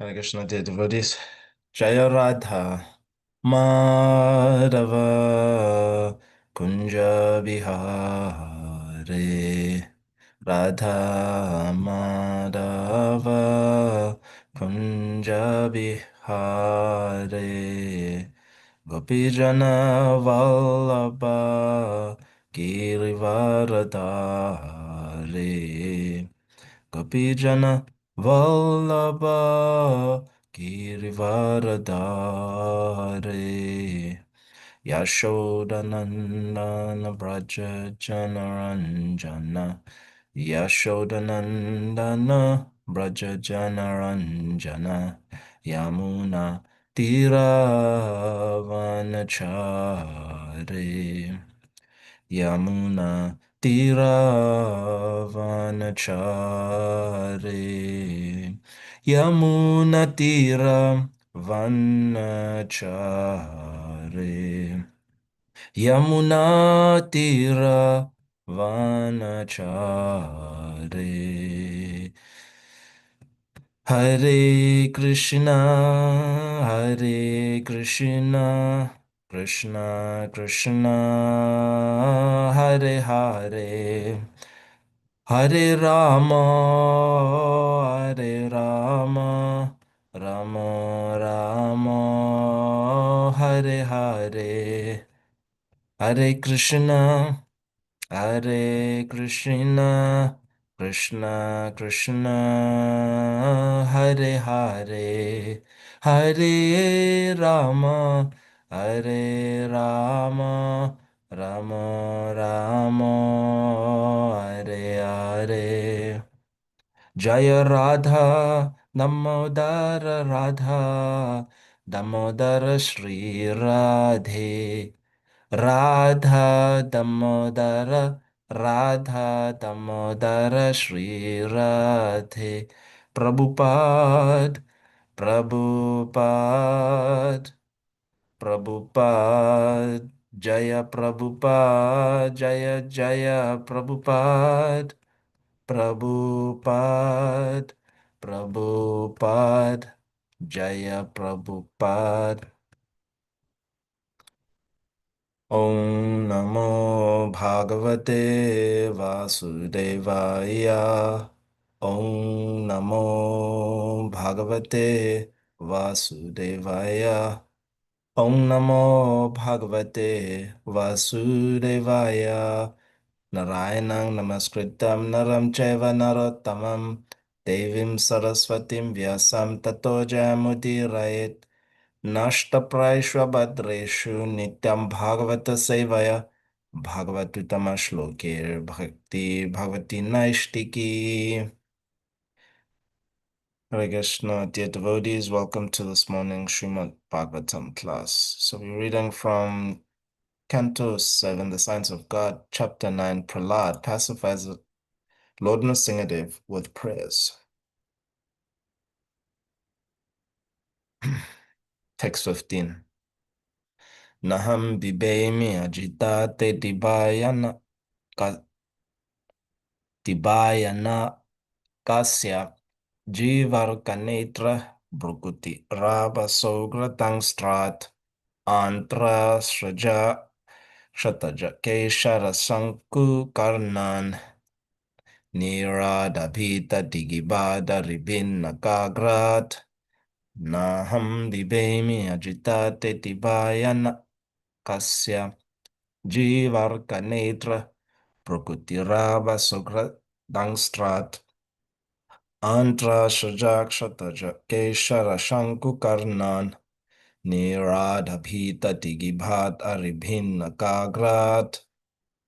Hare Krishna, dear devotees. Jaya Radha Madhava Kunja Bihare Radha Madhava Kunja Bihare Gopijana Vallabha Girivaradhare Gopijana Vallabha Girivaradhare Yashodanandana Braja Janaranjana Yashodanandana Braja Janaranjana Yamuna Tiravanachare Yamuna Tiravanachare Yamuna Tiravanachare Yamuna Tiravanachare Hare Krishna, Hare Krishna, Krishna Krishna, Hare Hare, Hare Rama, Hare Rama, Rama Rama, Hare Hare, Hare Krishna. Hare Krishna, Krishna Krishna, Hare Hare, Hare Rama, Hare Rama, Rama Rama, Hare Hare. Jaya Radha, Damodara Radha, Damodara Shri Radhe. Radha Damodara Radha Damodara Shri Radhe Prabhupada Prabhupada Prabhupada Jaya Prabhupada Jaya Jaya Prabhupada Prabhupada Prabhupada Jaya Prabhupada Om Namo Bhagavate Vasudevaya. Om Namo Bhagavate Vasudevaya. Om Namo Bhagavate Vasudevaya. Narayanang Namaskritam Naram Chaiva Narottamam Devim Saraswatim Vyasam Tato Jayamudirayet Nashtapraishvabhadreshu Nityam Bhagavata Sevaya Bhagavatuttama Shlokir Bhakti Bhagavati Naishtiki. Hare Krishna, dear devotees, welcome to this morning Srimad Bhagavatam class. So we're reading from Canto 7, The Science of God, Chapter 9, Prahlad pacifies Lord Nrsimhadev with prayers. Text 15. Naham bibemi ajitate tibayana kasya jivarkanetra brukuti rava sogra tangstrat antra sraja shataja keshara sanku karnan niradabhita digibada ribinna kagrat Naham bibemi agitate tibayana kasya jivarka netra prokutirava sogra dangstrat antra shajakshataja keshara shanku karnan niradhabhita digibhat aribhinna kagrat.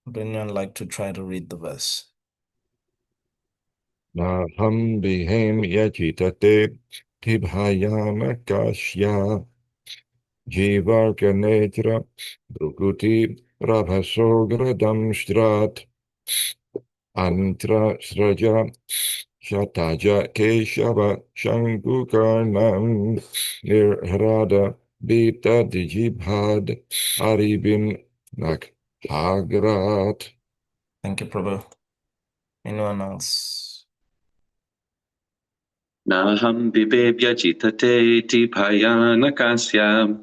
Would anyone like to try to read the verse? Naham bihem yachitate tibhayama kashya jivarkanetra brukuti prabhasogradam strat antra sraja shataja keshava shankukarnam nirhrada beta dijibhad aribin nakagrat. Thank you, Prabhu. Anyone else? Naham bibevyajitati bhayanakasya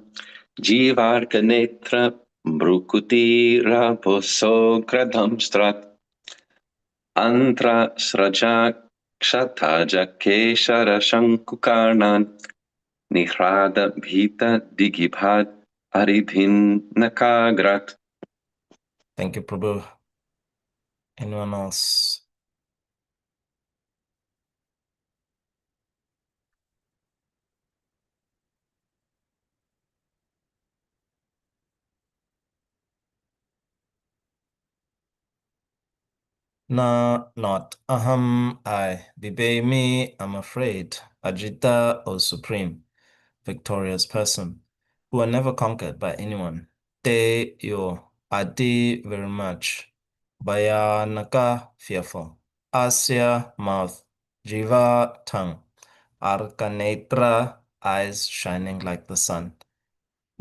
jivarkanetra brukути raposo kradhamstrat antra sraja kshataja keshara shankukarnan nihrada bhita digibhat aridhin nakagrat. Thank you, Prabhu. Anyone else? Na, not. Aham, I. Bibe, me, I'm afraid. Ajita, O Supreme, victorious person, who are never conquered by anyone. Te, yo. Adi, very much. Bayanaka, fearful. Asya, mouth. Jiva, tongue. Arkanetra, eyes shining like the sun.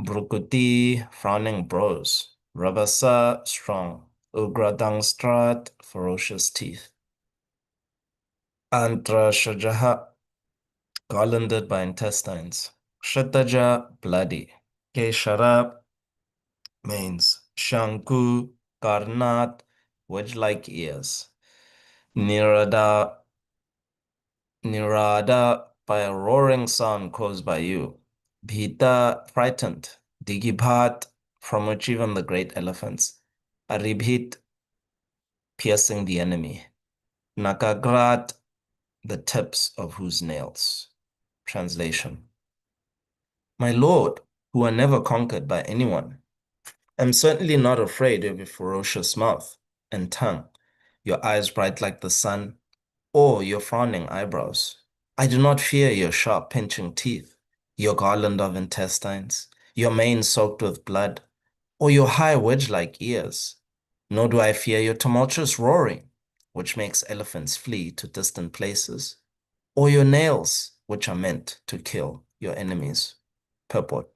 Brukuti, frowning brows. Rabasa, strong. Ugradangstrat, ferocious teeth. Antrashajaha, garlanded by intestines. Shataja, bloody. Keshara, manes. Shanku, karnat, wedge-like ears. Nirada, Nirada, by a roaring sound caused by you. Bhita, frightened. Digibhat, from which even the great elephants. Aribhit, piercing the enemy. Nakagrat, the tips of whose nails. Translation. My lord, who are never conquered by anyone, am certainly not afraid of your ferocious mouth and tongue, your eyes bright like the sun, or your frowning eyebrows. I do not fear your sharp pinching teeth, your garland of intestines, your mane soaked with blood, or your high wedge-like ears. Nor do I fear your tumultuous roaring, which makes elephants flee to distant places, or your nails, which are meant to kill your enemies. Purport.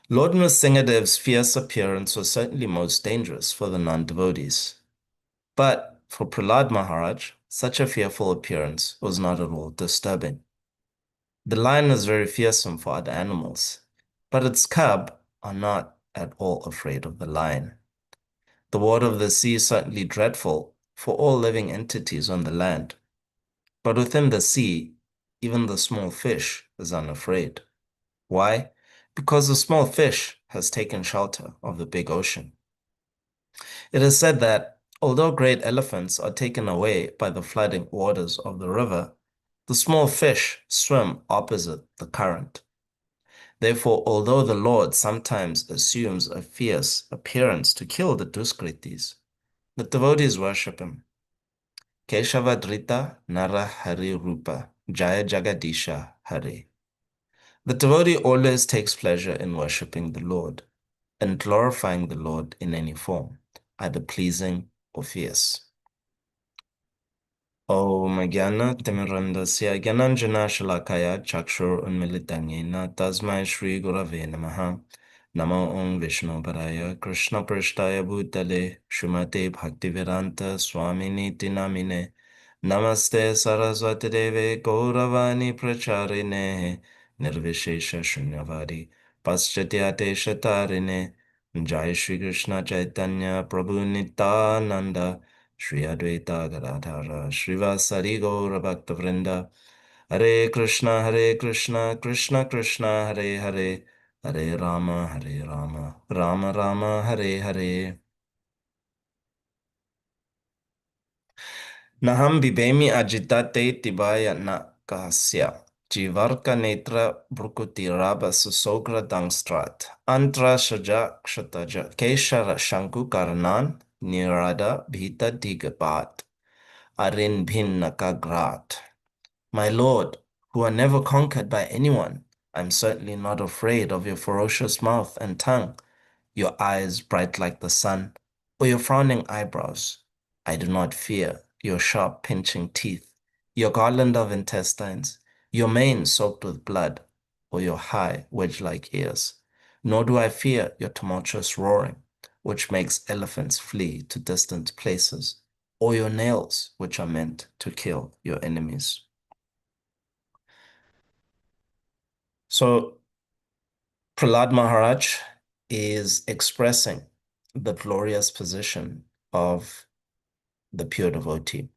Lord Nrsingadev's fierce appearance was certainly most dangerous for the non-devotees. But for Prahlad Maharaj, such a fearful appearance was not at all disturbing. The lion is very fearsome for other animals, but its cub are not at all afraid of the lion. The water of the sea is certainly dreadful for all living entities on the land, but within the sea, even the small fish is unafraid. Why? Because the small fish has taken shelter of the big ocean. It is said that although great elephants are taken away by the flooding waters of the river, the small fish swim opposite the current. Therefore, although the Lord sometimes assumes a fierce appearance to kill the Duskritis, the devotees worship him. Keshavadrita Nara Hari Rupa Jaya Jagadisha Hari. The devotee always takes pleasure in worshipping the Lord and glorifying the Lord in any form, either pleasing or fierce. Om Jnana Timirandasya Gyananjana Shalakaya Chakshur Unmilitan Yena Tasmai Shri Gurave Namaha Namo Om Vishnu Paraya Krishna Prishtaya Bhutale Srimate Bhaktivedanta Swamini Tinamine Namaste Saraswati Deve Gauravani Pracharine Nirvishesha Shunyavadi Paschatyate Shatarine Jai Shri Krishna Chaitanya Prabhu Nityananda Shri Advaita Gadadhara Srivasari Gaura Bhaktavrinda Hare Krishna Krishna Krishna Hare Hare Hare Rama Rama Rama Hare Hare. Naham bibemi agitate tibaya na kahasya. Jivarka netra brukuti raba susogra dangstrat. Antra shaja kshataja keshara shanku karnan nirada bhita digabat. Arin bhin nakagrat. My lord, who are never conquered by anyone, I'm certainly not afraid of your ferocious mouth and tongue, your eyes bright like the sun, or your frowning eyebrows. I do not fear your sharp pinching teeth, your garland of intestines, your mane soaked with blood, or your high wedge-like ears. Nor do I fear your tumultuous roaring, which makes elephants flee to distant places, or your nails, which are meant to kill your enemies. So Prahlad Maharaj is expressing the glorious position of the pure devotee.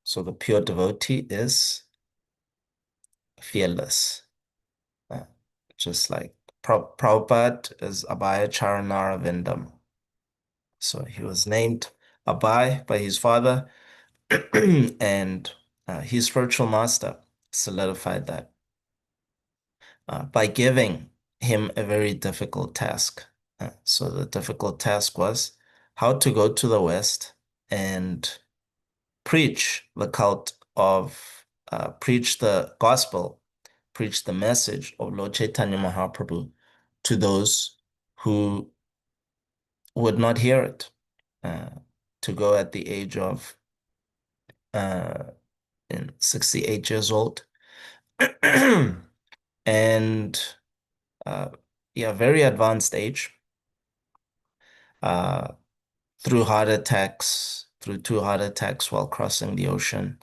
So the pure devotee is fearless, uh, just like Prabhupada is Abhaya Charanara Vindam. So he was named Abhay by his father, and his spiritual master solidified that by giving him a very difficult task. So the difficult task was how to go to the West and preach the cult of, preach the gospel, preach the message of Lord Chaitanya Mahaprabhu to those who would not hear it. To go at the age of uh, 68 years old. And uh, yeah, very advanced age, uh, through heart attacks, through two heart attacks while crossing the ocean,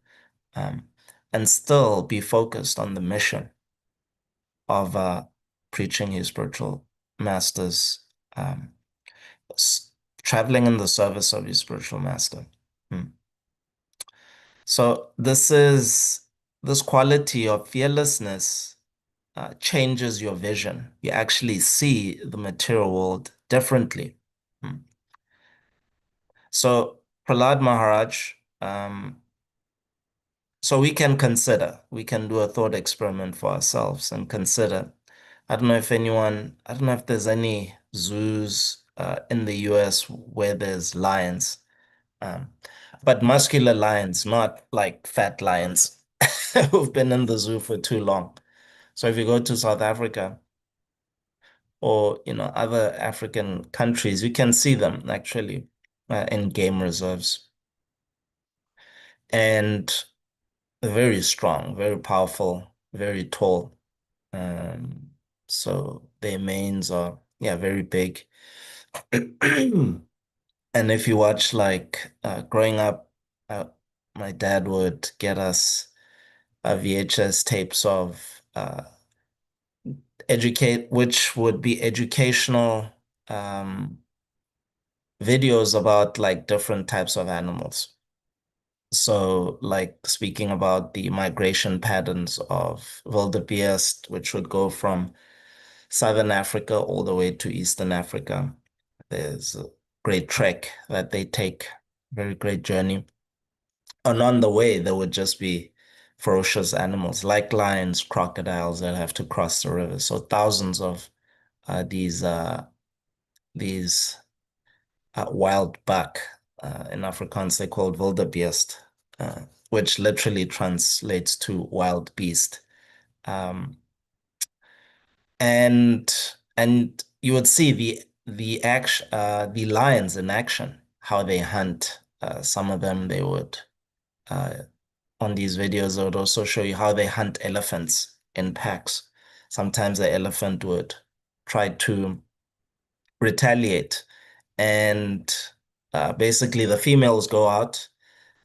and still be focused on the mission of preaching his spiritual masters, um, traveling in the service of his spiritual master. Hmm. So this quality of fearlessness changes your vision. You actually see the material world differently. Hmm. So Prahlad Maharaj, so we can do a thought experiment for ourselves and consider. I don't know if there's any zoos in the US where there's lions, um, but muscular lions, not like fat lions who've been in the zoo for too long. So if you go to South Africa, or other African countries, you can see them actually in game reserves, and they're very strong, very powerful, very tall. Um, so their manes are, yeah, very big. And if you watch, like, growing up, my dad would get us VHS tapes of which would be educational um, videos about like different types of animals. So, like speaking about the migration patterns of wildebeest, which would go from Southern Africa all the way to Eastern Africa. There's a great trek that they take, very great journey. And on the way, there would just be ferocious animals like lions, crocodiles that have to cross the river. So thousands of these wild buck. In Afrikaans, they call it wildebeest, which literally translates to wild beast. Um, and you would see the lions in action, how they hunt. Some of them they would uh, on these videos they would also show you how they hunt elephants in packs. Sometimes the elephant would try to retaliate, and basically the females go out,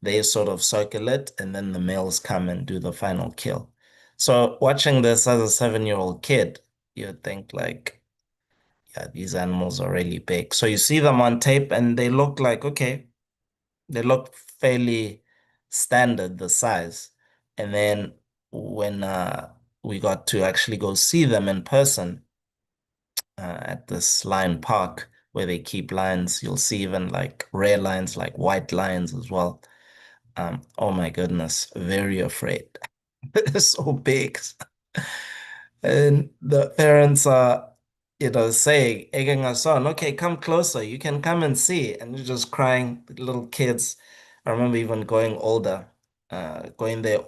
they sort of circle it, and then the males come and do the final kill. So watching this as a 7-year-old kid, you'd think like, yeah, these animals are really big. So you see them on tape and they look like, okay, they look fairly standard, the size. And then when we got to actually go see them in person at this lion park where they keep lions, you'll see even like rare lions, like white lions as well. Oh my goodness, very afraid. They're so big. And the parents are, saying, egging us on, okay, come closer, you can come and see. And you're just crying, little kids. I remember even going there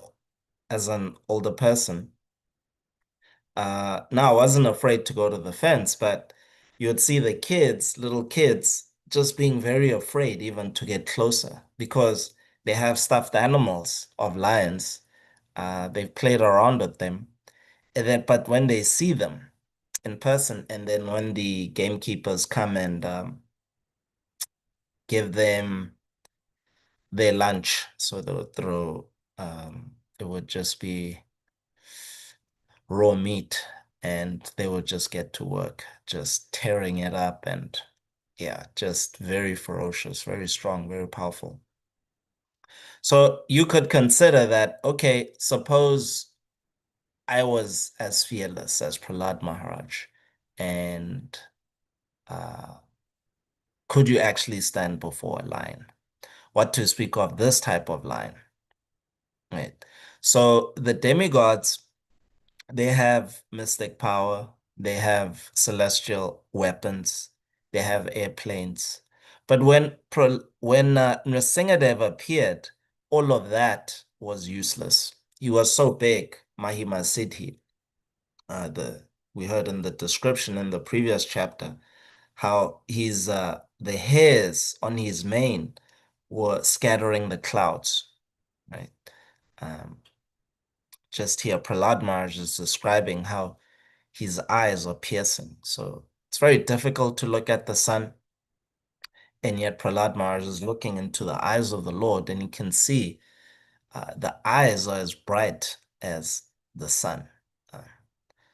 as an older person. Now I wasn't afraid to go to the fence, but you would see the kids, little kids, just being very afraid even to get closer because they have stuffed animals of lions. They've played around with them. And then, but when they see them in person, and then when the gamekeepers come and give them their lunch, so they would throw, it would just be raw meat and they would just get to work, just tearing it up, and yeah, just very ferocious, very strong, very powerful. So you could consider that, okay, suppose I was as fearless as Prahlad Maharaj, and could you actually stand before a lion? What to speak of this type of lion, right? So the demigods, they have mystic power, they have celestial weapons, they have airplanes. But when Nrsingadev appeared, all of that was useless. He was so big, Mahima Siddhi. We heard in the description in the previous chapter how the hairs on his mane were scattering the clouds, right? Um, just here, Prahlad Maharaj is describing how his eyes are piercing. So it's very difficult to look at the sun. And yet Prahlad Maharaj is looking into the eyes of the Lord, and he can see the eyes are as bright as the sun.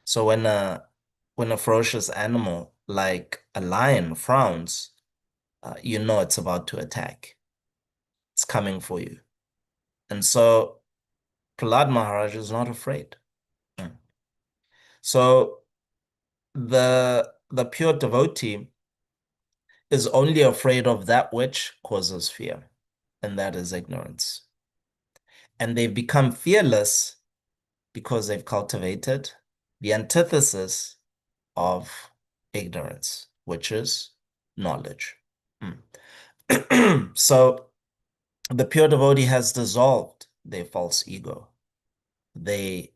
So when a ferocious animal like a lion frowns, you know it's about to attack. It's coming for you. And so Prahlad Maharaj is not afraid. So the pure devotee is only afraid of that which causes fear, and that is ignorance. And they've become fearless because they've cultivated the antithesis of ignorance, which is knowledge. So the pure devotee has dissolved their false ego. They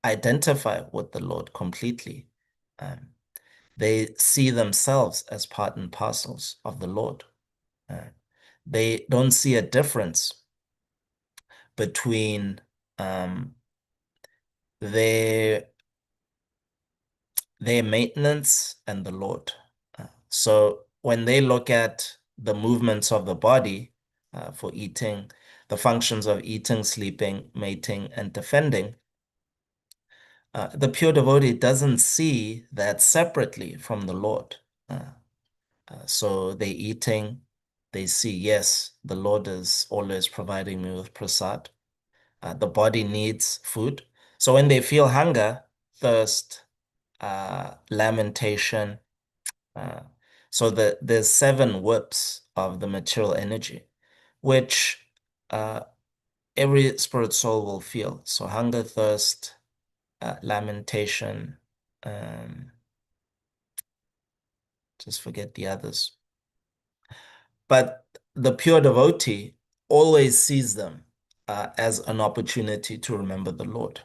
identify with the Lord completely. They see themselves as part and parcels of the Lord. They don't see a difference between their maintenance and the Lord. So when they look at the movements of the body for eating, the functions of eating, sleeping, mating, and defending, the pure devotee doesn't see that separately from the Lord. So they eating, they see, yes, the Lord is always providing me with prasad. The body needs food. So when they feel hunger, thirst, lamentation, so there's 7 whips of the material energy, which every spirit soul will feel. So hunger, thirst, lamentation, just forget the others. But the pure devotee always sees them as an opportunity to remember the Lord.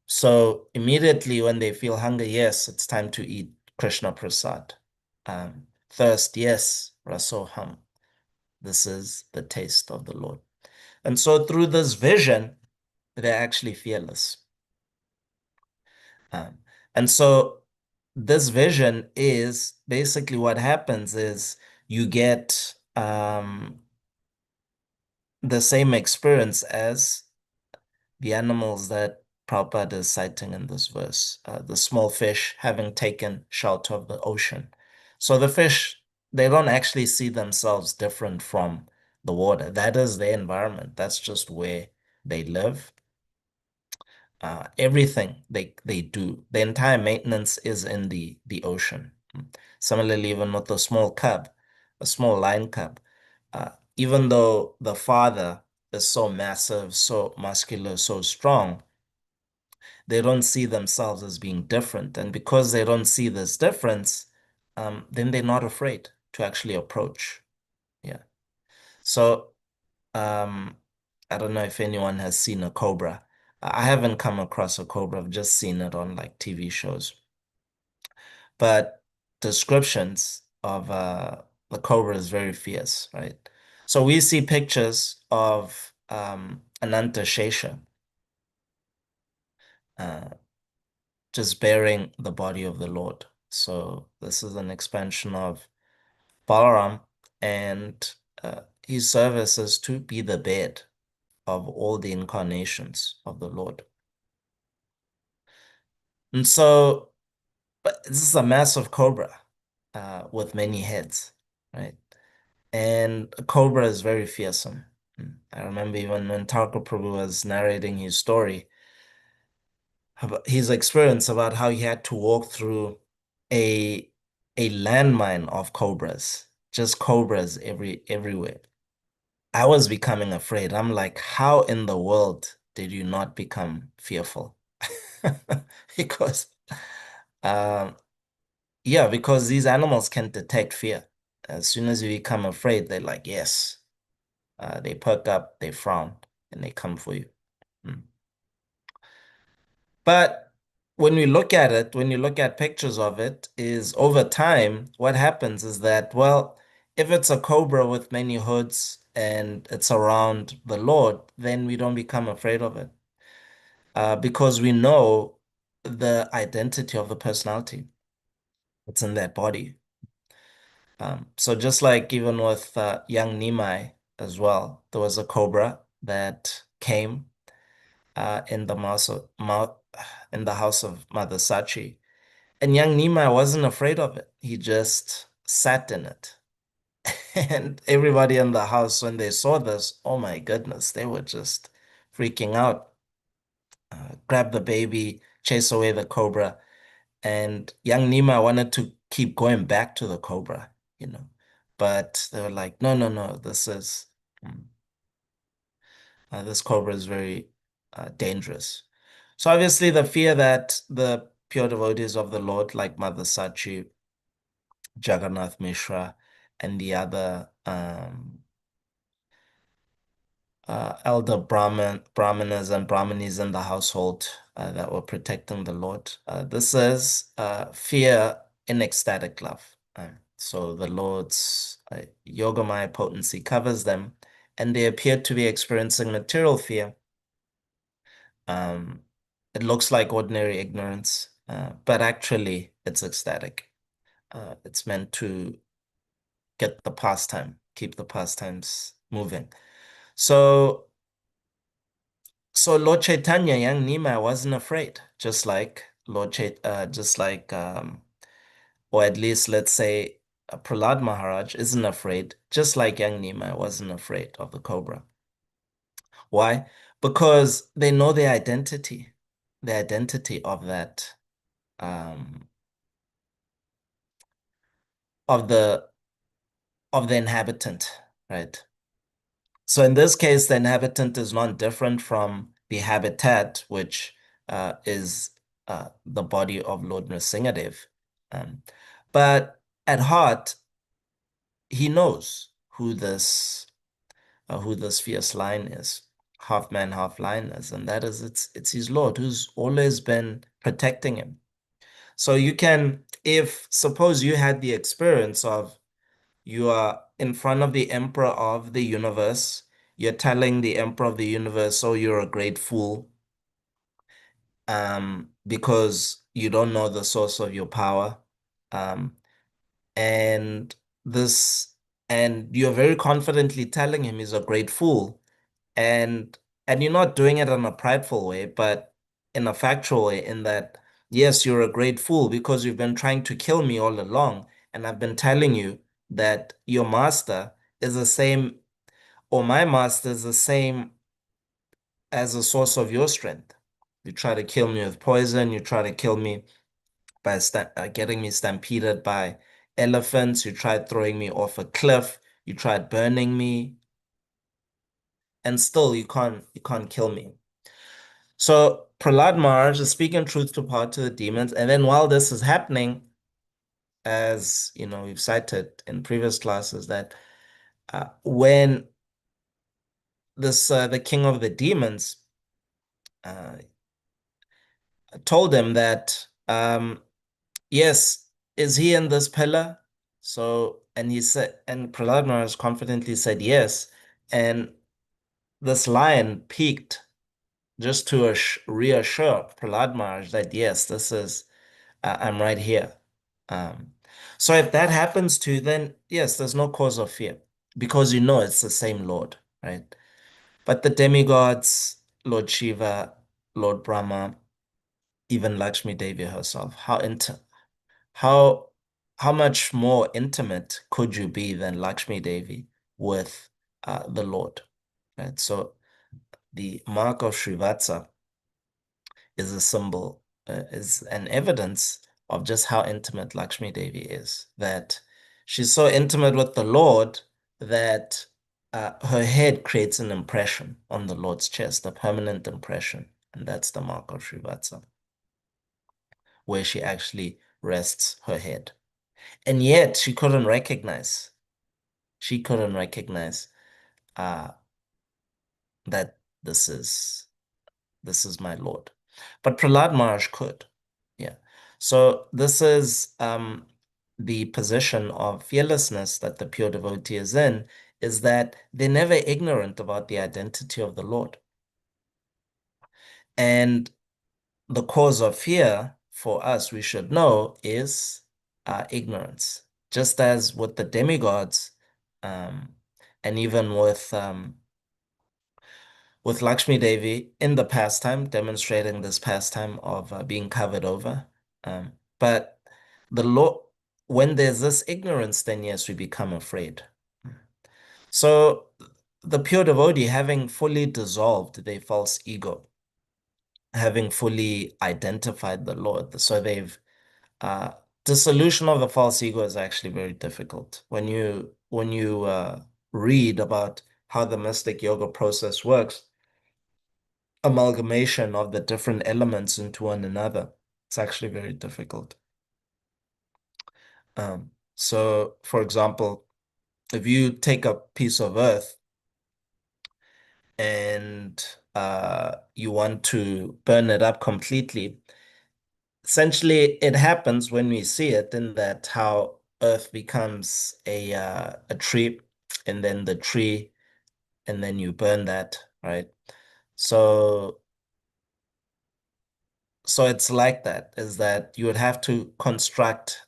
So immediately when they feel hunger, yes, it's time to eat Krishna Prasad. Thirst, yes, Rasoham. This is the taste of the Lord. And so through this vision, they're actually fearless. And so this vision is basically what happens is you get the same experience as the animals that Prabhupada is citing in this verse, the small fish having taken shelter of the ocean. So the fish, they don't actually see themselves different from the water. That is their environment. That's just where they live. Everything they do, the entire maintenance is in the ocean. Similarly, even with a small cub, a small lion cub, even though the father is so massive, so muscular, so strong, they don't see themselves as being different. And because they don't see this difference, then they're not afraid to actually approach. Yeah. So I don't know if anyone has seen a cobra. I haven't come across a cobra. I've just seen it on like TV shows. But descriptions of the cobra is very fierce, right? So we see pictures of Ananta Shesha just bearing the body of the Lord. So this is an expansion of Balaram, and his service is to be the bed of all the incarnations of the Lord. And so But this is a massive cobra with many heads, right? And a cobra is very fearsome. I remember even when Thakur Prabhu was narrating his story, about his experience about how he had to walk through a landmine of cobras, just cobras everywhere. I was becoming afraid. I'm like, how in the world did you not become fearful? Because, um, yeah, because these animals can detect fear. As soon as you become afraid, they're like, yes. They perk up, they frown, and they come for you. Mm. But when we look at it, when you look at pictures of it, is over time, what happens is that, well, if it's a cobra with many hoods and it's around the Lord, then we don't become afraid of it because we know the identity of the personality. It's in that body. So just like even with young Nimai as well, there was a cobra that came in the in the house of Mother Sachi. And young Nima wasn't afraid of it. He just sat in it. And everybody in the house, when they saw this, oh my goodness, they were just freaking out. Grab the baby, chase away the cobra. And young Nima wanted to keep going back to the cobra, you know. But they were like, no, no, no, mm, this cobra is very dangerous. So obviously the fear that the pure devotees of the Lord, like Mother Sachi, Jagannath Mishra, and the other elder Brahmanas and Brahmanis in the household that were protecting the Lord. This is fear in ecstatic love. So the Lord's Yogamaya potency covers them, and they appear to be experiencing material fear. It looks like ordinary ignorance, but actually it's ecstatic. It's meant to get the pastime, keep the pastimes moving. So, so Lord Chaitanya, young Nima, wasn't afraid, just like or at least let's say Prahlad Maharaj isn't afraid, just like young Nima wasn't afraid of the cobra. Why? Because they know the identity of that um, of the inhabitant, right? So in this case, the inhabitant is not different from the habitat, which is the body of Lord Nrsingadev. Um, but at heart, he knows who this fierce lion is, half man, half lion is, and that is it's his Lord who's always been protecting him. So you can, if suppose you had the experience of you are in front of the emperor of the universe. You're telling the emperor of the universe, oh, you're a great fool, because you don't know the source of your power. Um, and this, and you're very confidently telling him he's a great fool. And you're not doing it in a prideful way, but in a factual way, in that, yes, you're a great fool because you've been trying to kill me all along. And I've been telling you that your master is the same, or my master is the same as the source of your strength. You try to kill me with poison, you try to kill me by getting me stampeded by elephants, you tried throwing me off a cliff, you tried burning me, and still you can't kill me. So Prahlad Maharaj is speaking truth to power to the demons, and then while this is happening, as you know, we've cited in previous classes that when the king of the demons uh, told him that yes, is he in this pillar? So and he said, and Prahlad Maharaj confidently said yes, and this lion peeked just to reassure Prahlad Maharaj that yes, this is I'm right here. Um, so if that happens to you, then yes, there's no cause of fear because you know it's the same Lord, right? But the demigods, Lord Shiva, Lord Brahma, even Lakshmi Devi herself, how inter how much more intimate could you be than Lakshmi Devi with the Lord? Right. So the mark of Srivatsa is a symbol, is an evidence of just how intimate Lakshmi Devi is. That she's so intimate with the Lord that her head creates an impression on the Lord's chest, a permanent impression, and that's the mark of Srivatsa, where she actually rests her head. And yet she couldn't recognize. She couldn't recognize uh, that this is my Lord. But Prahlad Maharaj could. Yeah. So this is the position of fearlessness that the pure devotee is in, is that they're never ignorant about the identity of the Lord. And the cause of fear for us, we should know, is ignorance. Just as with the demigods, and even with Lakshmi Devi in the pastime, demonstrating this pastime of being covered over. But the Lord, when there's this ignorance, then yes, we become afraid. So the pure devotee, having fully dissolved their false ego, having fully identified the Lord, so they've dissolution of the false ego is actually very difficult. When you read about how the mystic yoga process works, amalgamation of the different elements into one another, it's actually very difficult. So, for example, if you take a piece of earth and you want to burn it up completely, essentially it happens when we see it in that how earth becomes a tree, and then the tree, and then you burn that, right? So it's like that, is that you would have to construct,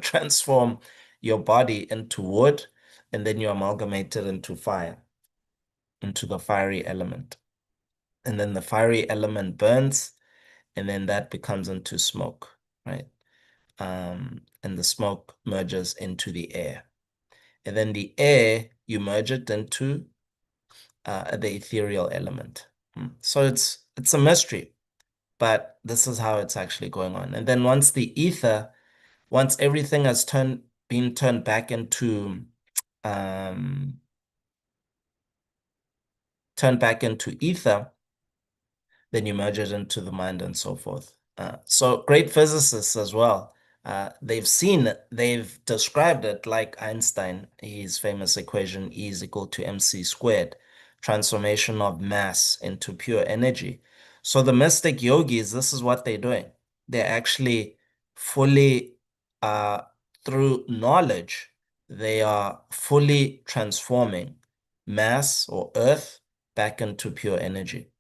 transform your body into wood, and then you amalgamate it into fire, into the fiery element. And then the fiery element burns, and then that becomes into smoke, right? And the smoke merges into the air. And then the air, you merge it into the ethereal element. So it's a mystery, but this is how it's actually going on. And then once everything has been turned back into ether, then you merge it into the mind and so forth. So great physicists as well. They've described it like Einstein, his famous equation E is equal to mc squared, transformation of mass into pure energy. So the mystic yogis, this is what they're doing. They're actually fully, through knowledge, they are fully transforming mass or earth back into pure energy.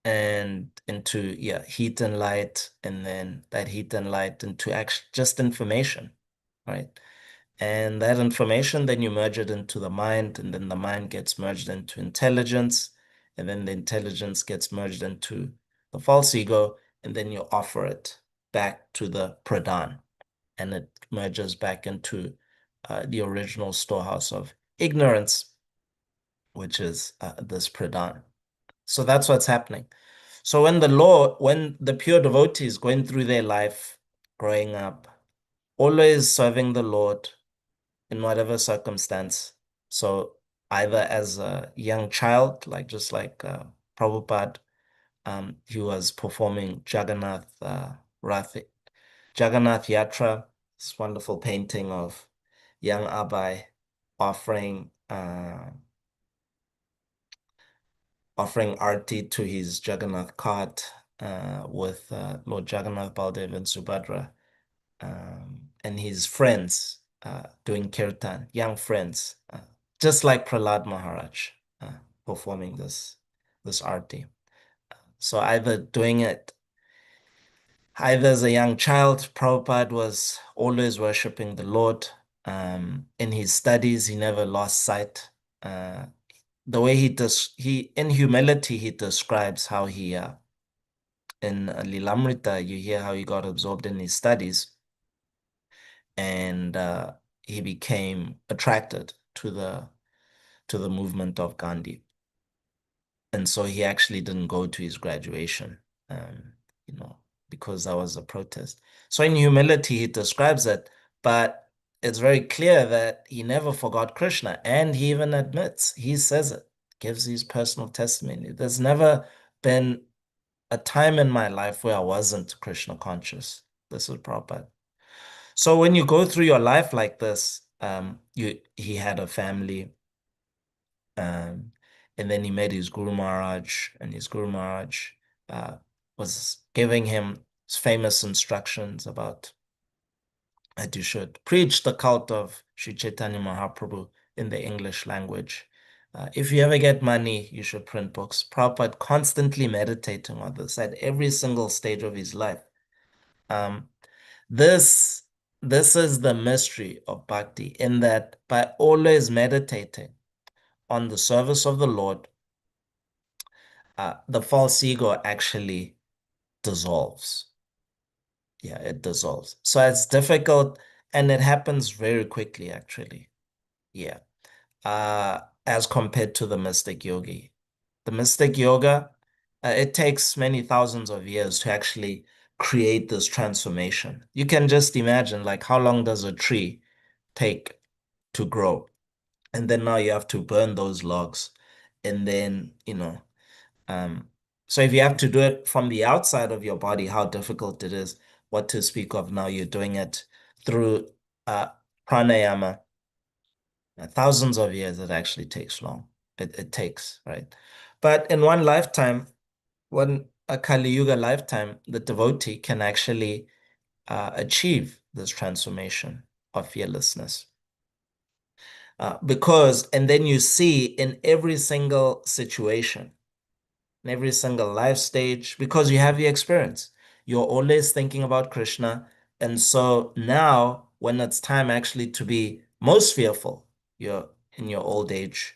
And into heat and light, and then that heat and light into actually just information, right? And that information, then you merge it into the mind, and then the mind gets merged into intelligence, and then the intelligence gets merged into the false ego, and then you offer it back to the pradhan, and it merges back into the original storehouse of ignorance, which is this pradhan. So that's what's happening. So when the pure devotee is going through their life, growing up, always serving the Lord in whatever circumstance. So either as a young child, just like Prabhupada, he was performing Jagannath Yatra, this wonderful painting of young Abai offering arti to his Jagannath cart with Lord Jagannath, Baldev, and Subhadra, and his friends doing kirtan, young friends, just like Prahlad Maharaj performing this arti. So either as a young child, Prabhupada was always worshipping the Lord. In his studies, he never lost sight. The way in humility, he describes how he in Lilamrita, you hear how he got absorbed in his studies, and he became attracted to the movement of Gandhi. And so he actually didn't go to his graduation, um, you know, because that was a protest. So in humility, he describes it, but it's very clear that he never forgot Krishna, and he even admits, he says it, gives his personal testimony. There's never been a time in my life where I wasn't Krishna conscious. This is Prabhupada. So when you go through your life like this, he had a family, um, and then he met his Guru Maharaj, and his Guru Maharaj uh, was giving him famous instructions about that you should preach the cult of Sri Chaitanya Mahaprabhu in the English language. If you ever get money, you should print books. Prabhupada constantly meditating on this at every single stage of his life. Um, this this is the mystery of bhakti, in that by always meditating on the service of the Lord, the false ego actually dissolves. Yeah, it dissolves. So it's difficult, and it happens very quickly, actually. Yeah. As compared to the mystic yogi. The mystic yoga, it takes many thousands of years to actually create this transformation. You can just imagine, like, how long does a tree take to grow? And then now you have to burn those logs. And then, um, so if you have to do it from the outside of your body, how difficult it is, what to speak of now you're doing it through pranayama. Thousands of years, it actually takes long. It takes, right? But in one lifetime, a Kali Yuga lifetime, the devotee can actually achieve this transformation of fearlessness. And then you see in every single situation, in every single life stage, because you have the experience. You're always thinking about Krishna. And so now, when it's time actually to be most fearful, you're in your old age,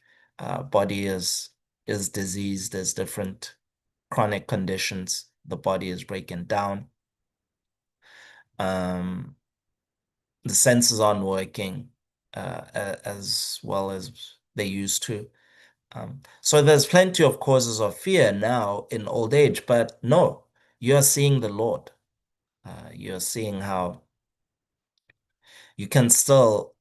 body is diseased, there's different chronic conditions, the body is breaking down, um, the senses aren't working as well as they used to. So there's plenty of causes of fear now in old age, but no, you're seeing the Lord. You're seeing how you can still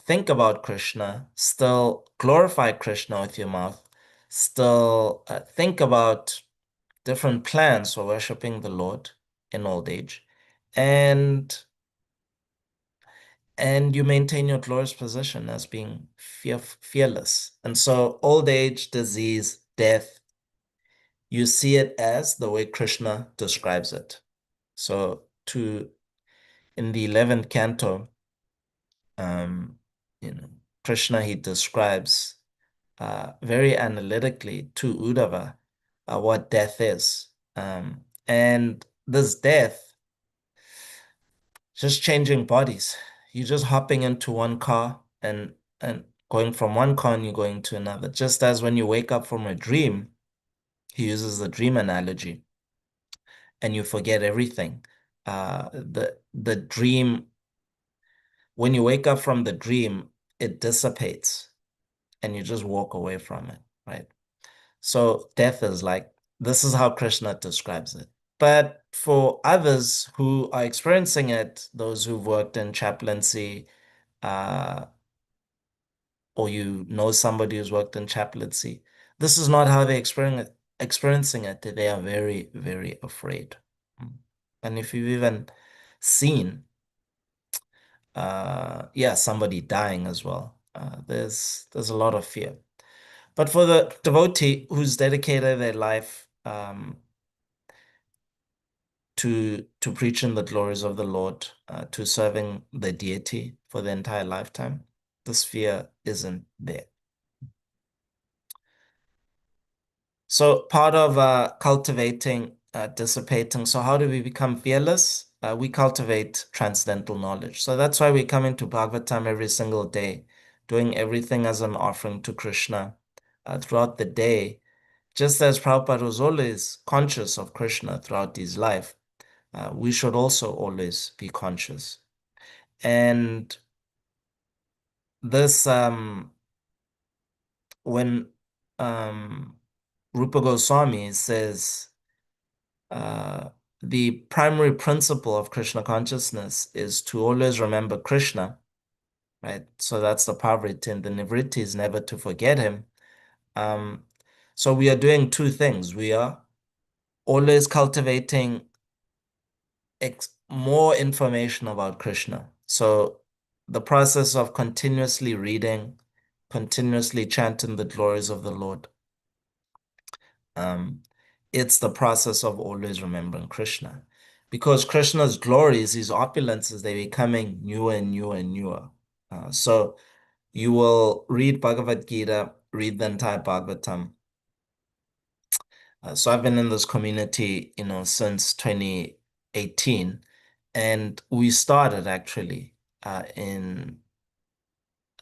think about Krishna, still glorify Krishna with your mouth, still think about different plans for worshiping the Lord in old age, and you maintain your glorious position as being fearless. And so old age, disease, death, you see it as the way Krishna describes it. So in the 11th canto, um, Krishna, he describes very analytically to Uddhava what death is. And this death, just changing bodies. You're just hopping into one car and going from one car and you're going to another. Just as when you wake up from a dream, he uses the dream analogy, and you forget everything. The dream, when you wake up from the dream, it dissipates and you just walk away from it, right? So death is like, this is how Krishna describes it. But for others who are experiencing it, those who've worked in chaplaincy, uh, or somebody who's worked in chaplaincy, this is not how they're experiencing it. They are very, very afraid. And if you've even seen, somebody dying as well, there's a lot of fear. But for the devotee who's dedicated their life to preaching the glories of the Lord, to serving the deity for the entire lifetime, this fear isn't there. So part of cultivating, dissipating. So how do we become fearless? We cultivate transcendental knowledge. So that's why we come into Bhagavatam every single day, doing everything as an offering to Krishna. Throughout the day, just as Prabhupada was always conscious of Krishna throughout his life, we should also always be conscious. And this, when Rupa Goswami says the primary principle of Krishna consciousness is to always remember Krishna, right? So that's the pavriti, and the nivritti is never to forget him. So we are doing two things. We are always cultivating more information about Krishna. So the process of continuously reading, continuously chanting the glories of the Lord. It's the process of always remembering Krishna. Because Krishna's glories, his opulences, they're becoming newer and newer and newer. So you will read Bhagavad Gita, read the entire Bhagavatam. So I've been in this community, since 2018, and we started actually in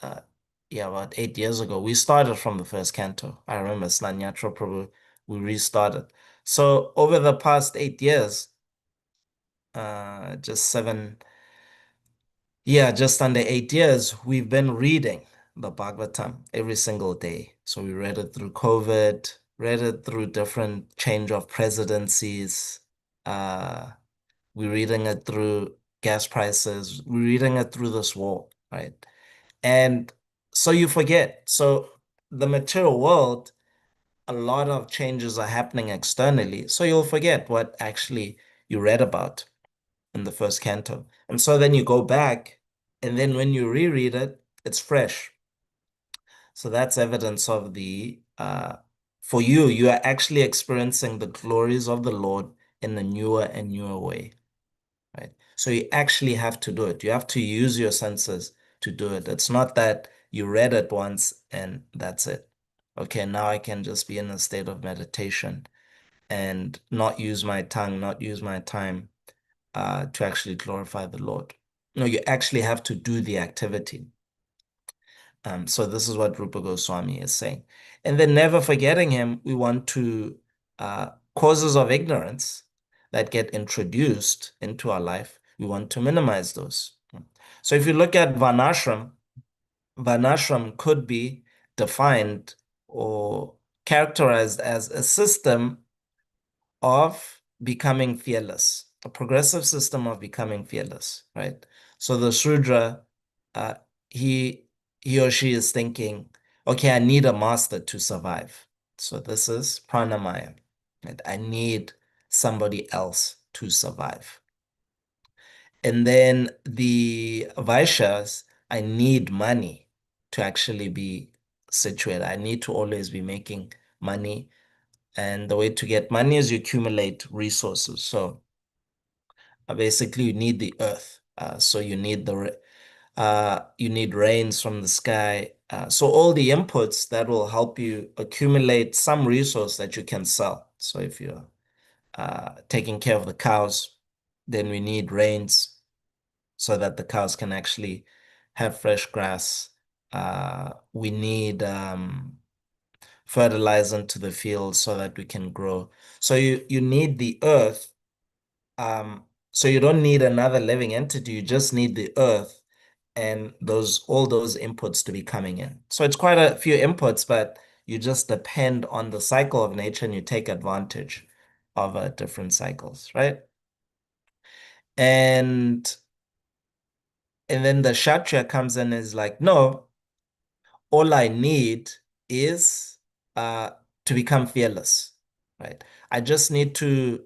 about 8 years ago. We started from the first canto. I remember Snanyatra Prabhu, we restarted. So over the past 8 years, just just under 8 years, we've been reading the Bhagavatam every single day. So we read it through COVID, read it through different change of presidencies. Uh, we're reading it through gas prices. We're reading it through this war, right? And so you forget. So the material world, a lot of changes are happening externally. So you'll forget what actually you read about in the first canto. And so then you go back, and then when you reread it, it's fresh. So that's evidence of for you, you are actually experiencing the glories of the Lord in a newer and newer way, right? So you actually have to do it. You have to use your senses to do it. It's not that you read it once and that's it. Okay, now I can just be in a state of meditation and not use my tongue, not use my time to actually glorify the Lord. No, you actually have to do the activity. So this is what Rupa Goswami is saying. And then never forgetting him, we want to causes of ignorance that get introduced into our life, we want to minimize those. So if you look at Varnashram could be defined or characterized as a system of becoming fearless, a progressive system of becoming fearless, right? So the Shudra, uh, he or she is thinking, okay, I need a master to survive. So this is pranamaya, right? I need somebody else to survive. And then the Vaishyas, I need money to actually be situated. I need to always be making money. And the way to get money is you accumulate resources. So basically, you need the earth. So you need you need rains from the sky. So all the inputs that will help you accumulate some resource that you can sell. So if you're taking care of the cows, then we need rains so that the cows can actually have fresh grass. We need fertilizer into the field so that we can grow. So you need the earth. So you don't need another living entity, you just need the earth and all those inputs to be coming in. So it's quite a few inputs, but you just depend on the cycle of nature and you take advantage of different cycles, right? And then the Kshatriya comes in and is like, no, all I need is to become fearless, right? I just need to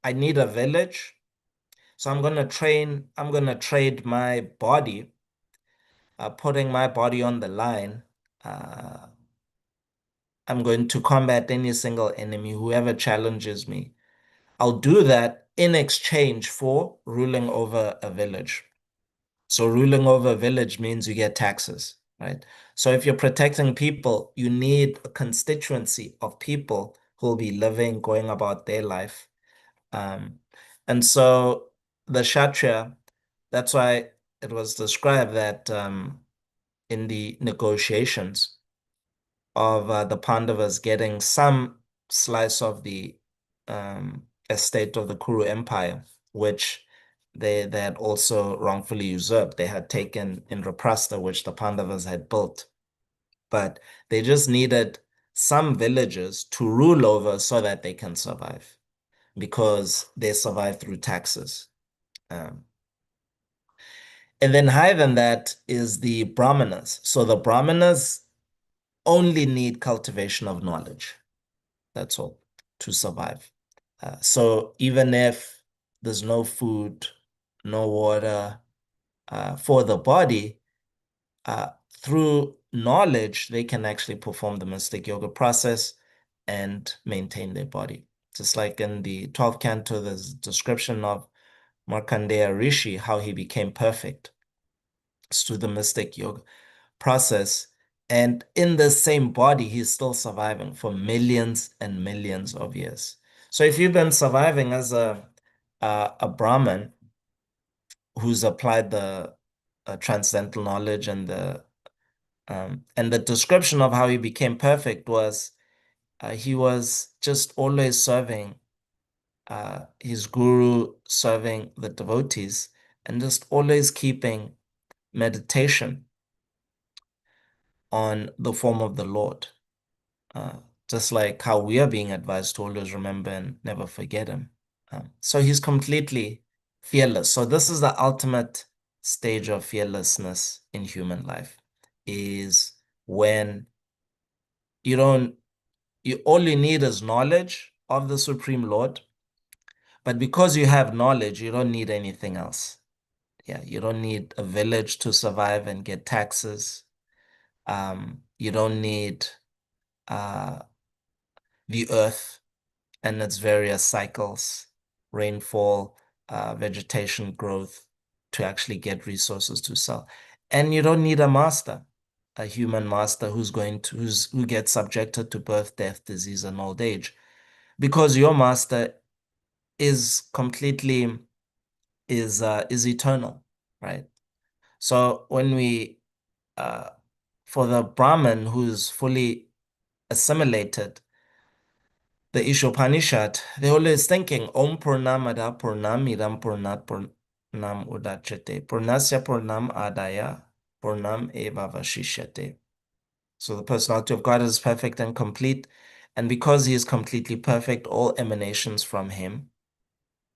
I need a village. So I'm going to trade my body, putting my body on the line. I'm going to combat any single enemy, whoever challenges me. I'll do that in exchange for ruling over a village. So ruling over a village means you get taxes, right? So if you're protecting people, you need a constituency of people who will be living, going about their life. And so the Kshatriya, that's why it was described that in the negotiations, of the Pandavas getting some slice of the estate of the Kuru Empire, which they had also wrongfully usurped. They had taken Indraprastha, which the Pandavas had built. But they just needed some villages to rule over so that they can survive, because they survive through taxes. And then higher than that is the Brahmanas. So the Brahmanas only need cultivation of knowledge. That's all, to survive. So even if there's no food, no water for the body, through knowledge, they can actually perform the mystic yoga process and maintain their body. Just like in the 12th canto, there's a description of Markandeya Rishi, how he became perfect. It's through the mystic yoga process. And in the same body, he's still surviving for millions and millions of years. So if you've been surviving as a Brahmin who's applied the transcendental knowledge and the description of how he became perfect was he was just always serving his guru, serving the devotees, and just always keeping meditation on the form of the Lord. Just like how we are being advised to always remember and never forget him. So he's completely fearless. So this is the ultimate stage of fearlessness in human life, is when all you need is knowledge of the Supreme Lord. But because you have knowledge, you don't need anything else. Yeah, you don't need a village to survive and get taxes. You don't need the earth and its various cycles, rainfall, vegetation growth, to actually get resources to sell. And you don't need a master, a human master who gets subjected to birth, death, disease, and old age, because your master is eternal, right? So when for the Brahmin who's fully assimilated the Ishopanishad, they're always thinking Om Purnamada Purnam Idam Purnat Purnam Udachate Purnasya Purnam Adaya Purnam Eva Vashishyate. So the personality of God is perfect and complete, and because he is completely perfect, all emanations from him,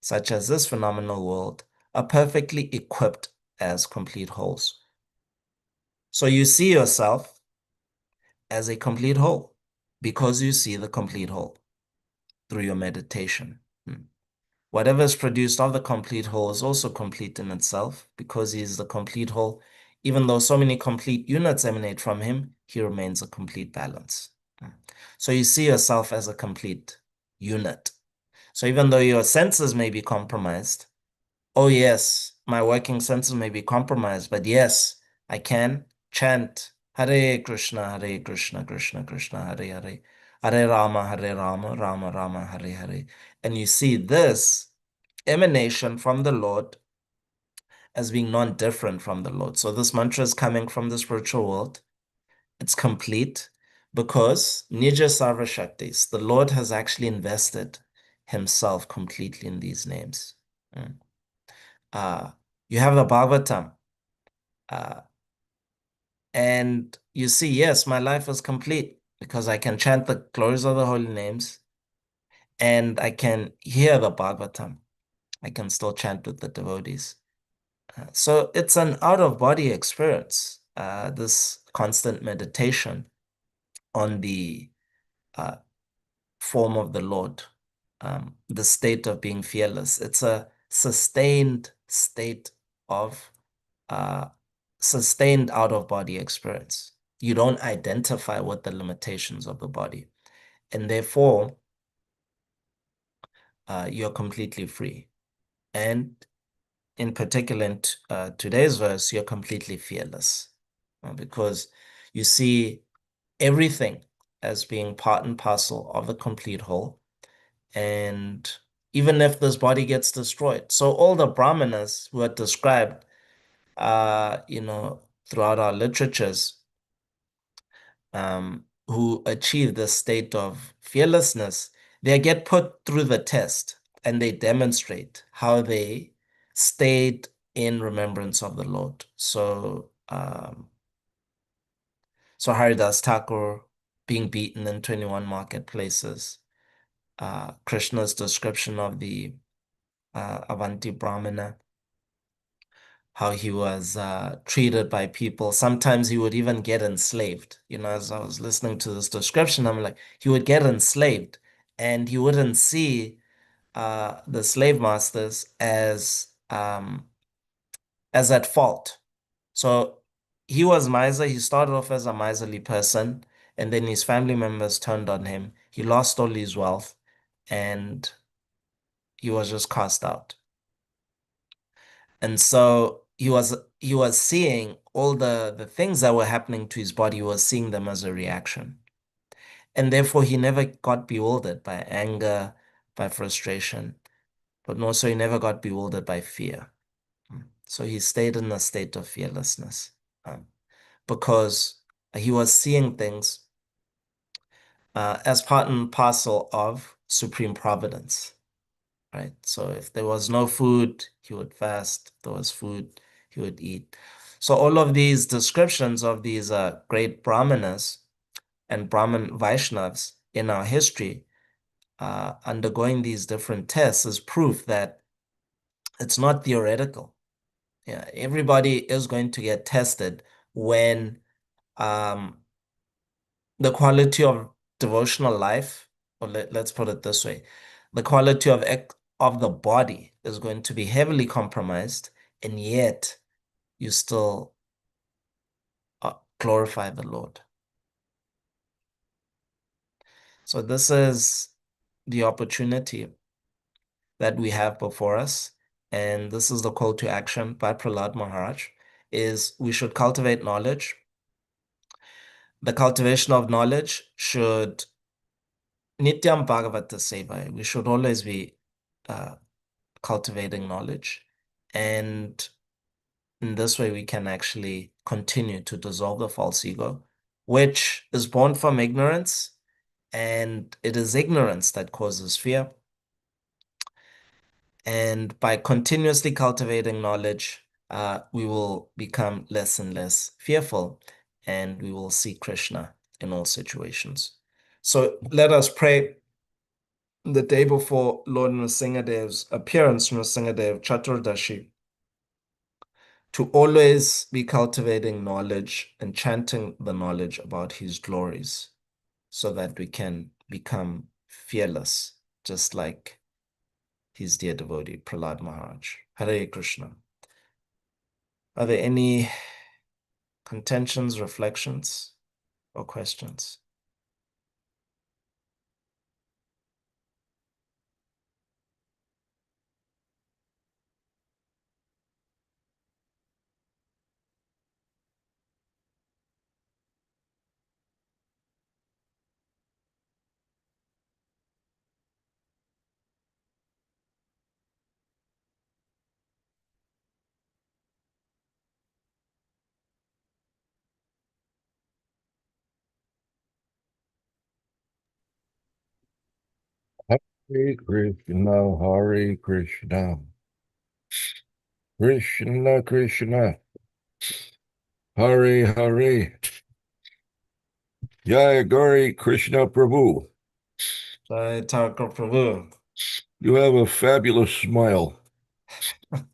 such as this phenomenal world, are perfectly equipped as complete wholes. So you see yourself as a complete whole because you see the complete whole through your meditation. Whatever is produced of the complete whole is also complete in itself, because he is the complete whole. Even though so many complete units emanate from him, he remains a complete balance. So you see yourself as a complete unit. So even though your senses may be compromised, oh yes, my working senses may be compromised, but yes, I can chant Hare Krishna, Krishna Krishna, Hare Hare, Hare Rama, Rama Rama, Hare Hare. And you see this emanation from the Lord as being non-different from the Lord. So this mantra is coming from the spiritual world. It's complete because Nija Sarva Shaktis, the Lord has actually invested himself completely in these names. You have the Bhagavatam, and you see, yes, my life is complete because I can chant the glories of the holy names and I can hear the Bhagavatam. I can still chant with the devotees. So it's an out-of-body experience, this constant meditation on the form of the Lord, the state of being fearless. It's a sustained state of sustained out-of-body experience. You don't identify with the limitations of the body, and therefore you're completely free. And in particular, in today's verse, you're completely fearless, because you see everything as being part and parcel of the complete whole. And even if this body gets destroyed, so all the brahmanas who are described, throughout our literatures, who achieve this state of fearlessness, they get put through the test and they demonstrate how they stayed in remembrance of the Lord. So Haridas Thakur being beaten in 21 marketplaces, Krishna's description of the Avanti Brahmana, how he was treated by people. Sometimes he would even get enslaved. As I was listening to this description, I'm like, he would get enslaved and he wouldn't see the slave masters as at fault. So he was miser. He started off as a miserly person, and then his family members turned on him. He lost all his wealth, and he was just cast out. And so he was seeing all the things that were happening to his body, he was seeing them as a reaction. And therefore he never got bewildered by anger, by frustration, but also he never got bewildered by fear. So he stayed in a state of fearlessness, because he was seeing things as part and parcel of supreme providence, right? So if there was no food, he would fast. If there was food, he would eat. So all of these descriptions of these great Brahmanas and Brahmin Vaishnavas in our history undergoing these different tests is proof that it's not theoretical. Yeah, everybody is going to get tested when um, the quality of devotional life, or let's put it this way, the quality of the body is going to be heavily compromised, and yet you still glorify the Lord. So this is the opportunity that we have before us, and this is the call to action by Prahlad Maharaj, is we should cultivate knowledge. The cultivation of knowledge should Nityam Bhagavata Seva. We should always be cultivating knowledge. And in this way, we can actually continue to dissolve the false ego, which is born from ignorance. And it is ignorance that causes fear. And by continuously cultivating knowledge, we will become less and less fearful, and we will see Krishna in all situations. So let us pray the day before Lord Nrsingadev's appearance, Nrsingadev Chaturdashi, to always be cultivating knowledge and chanting the knowledge about his glories so that we can become fearless, just like his dear devotee, Prahlad Maharaj. Hare Krishna. Are there any contentions, reflections, or questions? Hare Krishna, Hare Krishna, Krishna Krishna, Hare Hare, Jai Gauri Krishna Prabhu. Jai Thakur Prabhu. You have a fabulous smile.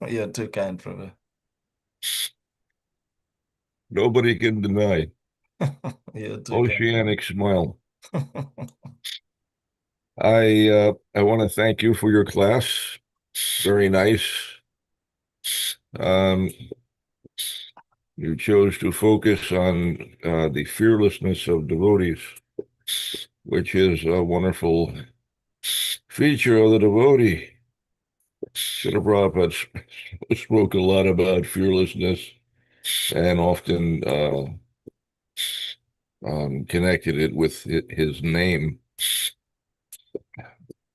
You're too kind, Prabhu. Nobody can deny. You're too Oceanic smile. kind. I want to thank you for your class. Very nice. Um, you chose to focus on the fearlessness of devotees, which is a wonderful feature of the devotee. Srila Prabhupada spoke a lot about fearlessness and often connected it with his name.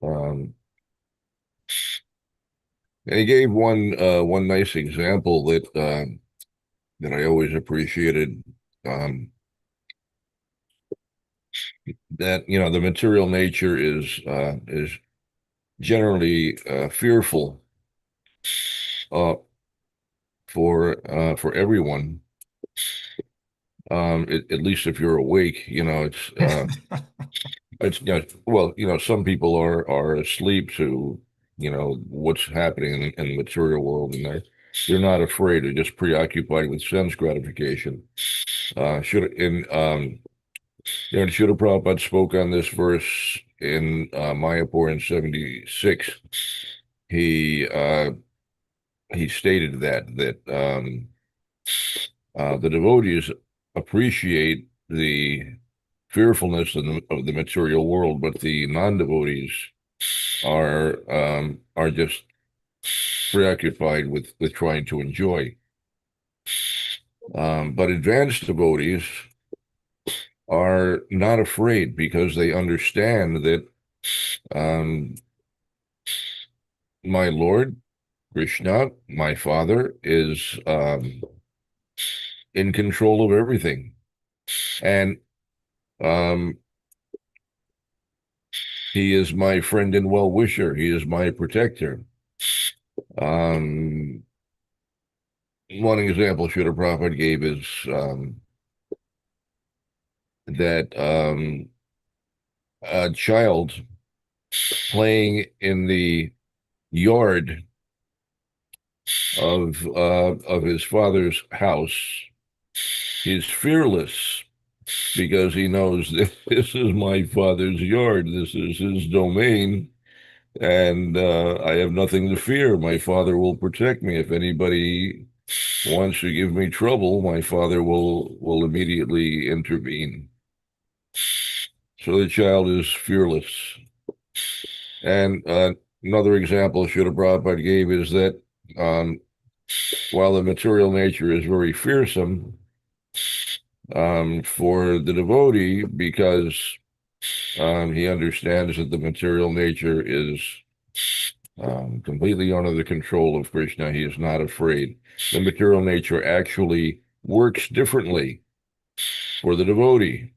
Um, and he gave one nice example that I always appreciated. Um, that the material nature is generally fearful uh, for everyone. At least if you're awake, it's well, some people are asleep to what's happening in the material world, and they're not afraid. They're just preoccupied with sense gratification. Should in Srila Prabhupada spoke on this verse in Mayapur in 76. He stated that the devotees appreciate the fearfulness of the material world, but the non-devotees are just preoccupied with trying to enjoy. But advanced devotees are not afraid because they understand that um, my Lord Krishna, my Father, is in control of everything, and um, he is my friend and well-wisher. He is my protector. Um, One example Srila Prabhupada gave is that a child playing in the yard of his father's house is fearless because he knows that this is my father's yard, this is his domain, and I have nothing to fear. My father will protect me. If anybody wants to give me trouble, my father will immediately intervene. So the child is fearless. And another example Srila Prabhupada gave is that um, while the material nature is very fearsome for the devotee, because he understands that the material nature is completely under the control of Krishna, he is not afraid. The material nature actually works differently for the devotee.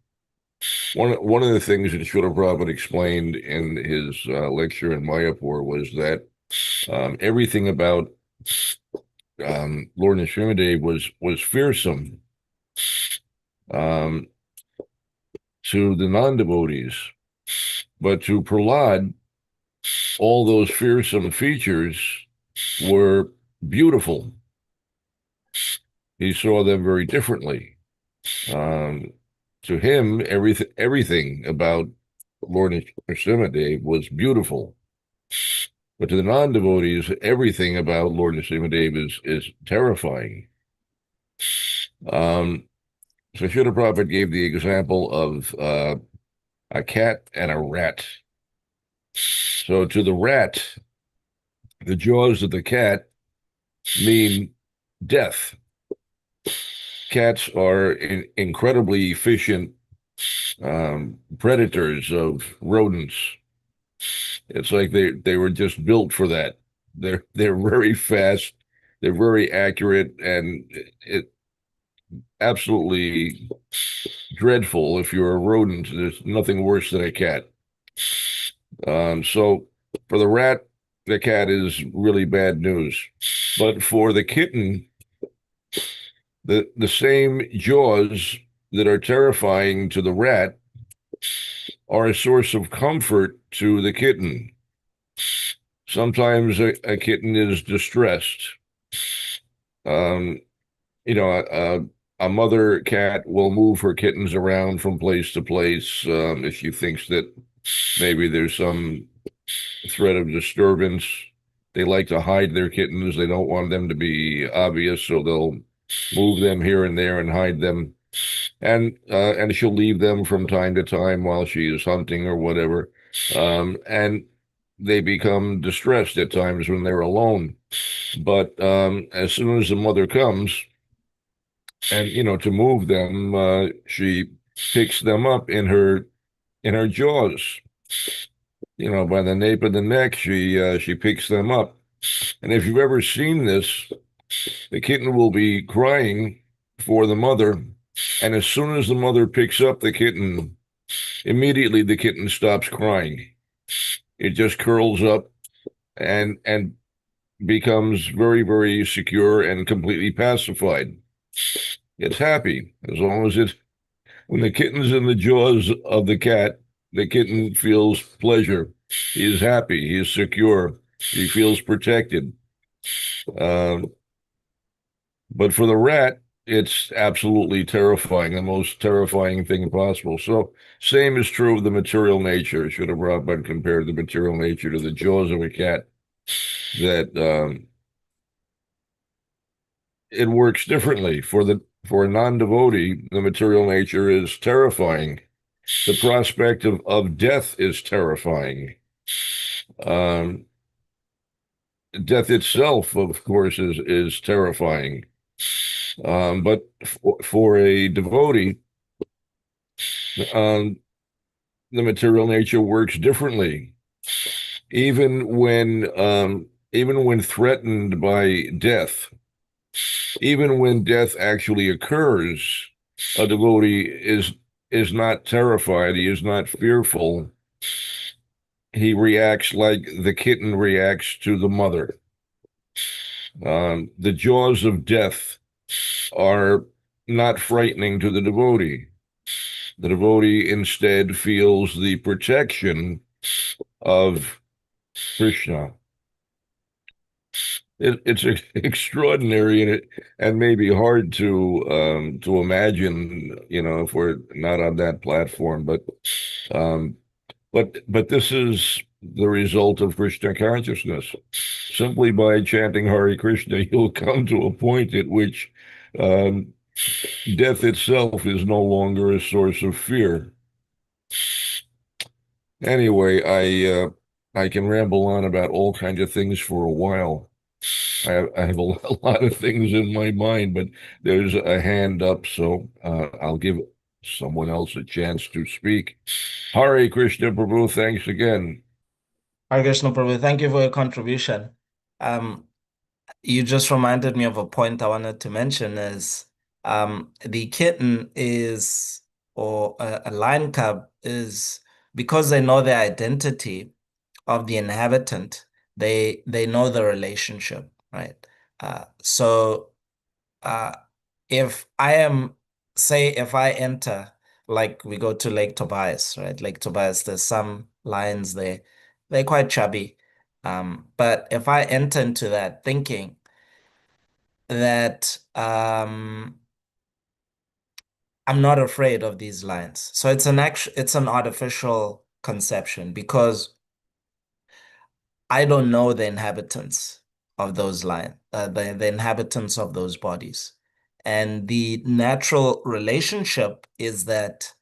One of the things that Srila Prabhupada explained in his lecture in Mayapur was that everything about Lord Nrsimhadev was fearsome um, to the non-devotees, but to Prahlad, all those fearsome features were beautiful. He saw them very differently. To him, everything about Lord Nrsimhadev was beautiful. But to the non-devotees, everything about Lord Nrsimhadev is terrifying. So Srila Prabhupada gave the example of a cat and a rat. So to the rat, the jaws of the cat mean death. Cats are incredibly efficient predators of rodents. It's like they were just built for that. They're very fast, they're very accurate, and it absolutely dreadful if you're a rodent. There's nothing worse than a cat. So for the rat, the cat is really bad news. But for the kitten, the same jaws that are terrifying to the rat are a source of comfort to the kitten. Sometimes a kitten is distressed. Um, a mother cat will move her kittens around from place to place if she thinks that maybe there's some threat of disturbance. They like to hide their kittens. They don't want them to be obvious, so they'll move them here and there and hide them. And she'll leave them from time to time while she is hunting or whatever. And they become distressed at times when they're alone. But as soon as the mother comes, and to move them, she picks them up in her jaws. By the nape of the neck, she picks them up. And if you've ever seen this, the kitten will be crying for the mother, and as soon as the mother picks up the kitten, immediately the kitten stops crying. It just curls up and becomes very, very secure and completely pacified. It's happy as long as it, when the kitten's in the jaws of the cat, the kitten feels pleasure. He is happy. He is secure. He feels protected. Um, but for the rat, it's absolutely terrifying, the most terrifying thing possible. So, same is true of the material nature. Should have Prabhupada compared the material nature to the jaws of a cat. That it works differently for a non-devotee. The material nature is terrifying. The prospect of death is terrifying. Um, Death itself, of course, is terrifying. But for a devotee, um, the material nature works differently. Even when threatened by death, even when death actually occurs, a devotee is not terrified. He is not fearful. He reacts like the kitten reacts to the mother. The jaws of death are not frightening to the devotee. The devotee instead feels the protection of Krishna. It's extraordinary and maybe hard to imagine, if we're not on that platform. Um, but this is the result of Krishna consciousness. Simply by chanting Hare Krishna, you'll come to a point at which um, death itself is no longer a source of fear. Anyway, I can ramble on about all kinds of things for a while. I have a lot of things in my mind, but there's a hand up, so I'll give someone else a chance to speak. Hare Krishna Prabhu, thanks again. Hare Krishna Prabhu, thank you for your contribution. Um, you just reminded me of a point I wanted to mention is the kitten is, or a lion cub is, because they know the identity of the inhabitant, they know the relationship, right? So uh, if I am, say, if I enter, like we go to Lake Tobias, right? Lake Tobias, there's some lions there, they're quite chubby. But if I enter into that thinking that I'm not afraid of these lions, so it's an artificial conception because I don't know the inhabitants of those the inhabitants of those bodies. And the natural relationship is that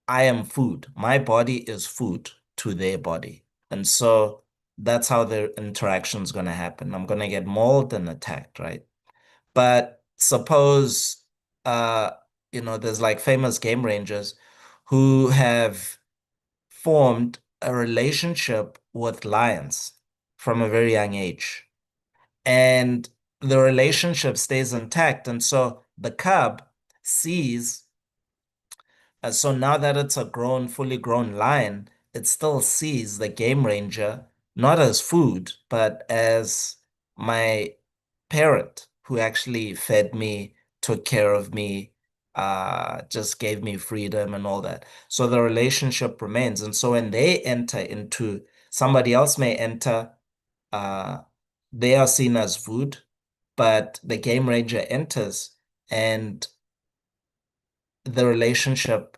I am food. My body is food to their body. And so that's how the interaction is going to happen. I'm going to get mauled and attacked, right? But suppose, uh, there's like famous game rangers who have formed a relationship with lions from a very young age. And the relationship stays intact. And so the cub sees, so now that it's a fully grown lion, it still sees the game ranger not as food, but as my parent who actually fed me, took care of me, just gave me freedom and all that. So the relationship remains. And so when they enter into, somebody else may enter, uh, they are seen as food, but the game ranger enters and the relationship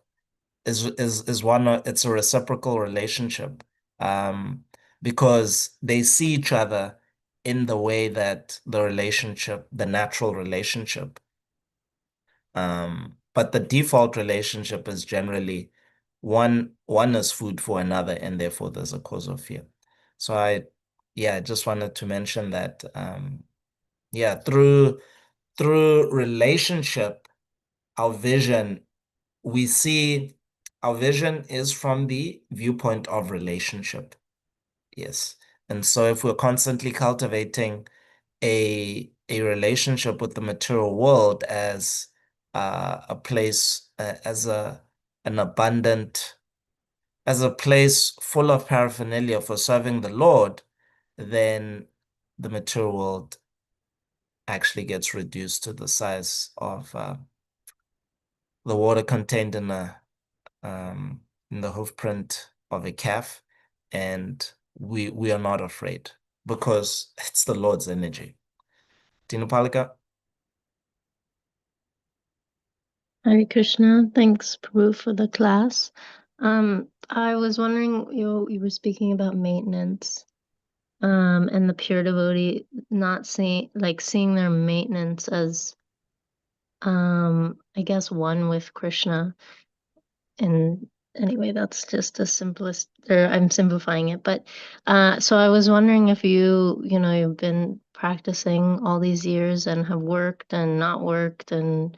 is one it's a reciprocal relationship, um, because they see each other in the way that the natural relationship, but the default relationship is generally one is food for another, and therefore there's a cause of fear. So I just wanted to mention that, yeah, through relationship, our vision we see our vision is from the viewpoint of relationship. Yes. And so if we're constantly cultivating a relationship with the material world as a place, as an abundant as a place full of paraphernalia for serving the Lord, then the material world actually gets reduced to the size of the water contained in the hoofprint of a calf, and we are not afraid because it's the Lord's energy. Dinapalika? Hare Krishna. Thanks, Prabhu, for the class. I was wondering, you were speaking about maintenance, and the pure devotee not seeing their maintenance as, I guess, one with Krishna. And anyway, that's just the simplest, or I'm simplifying it. But so I was wondering if you've been practicing all these years and have worked and not worked and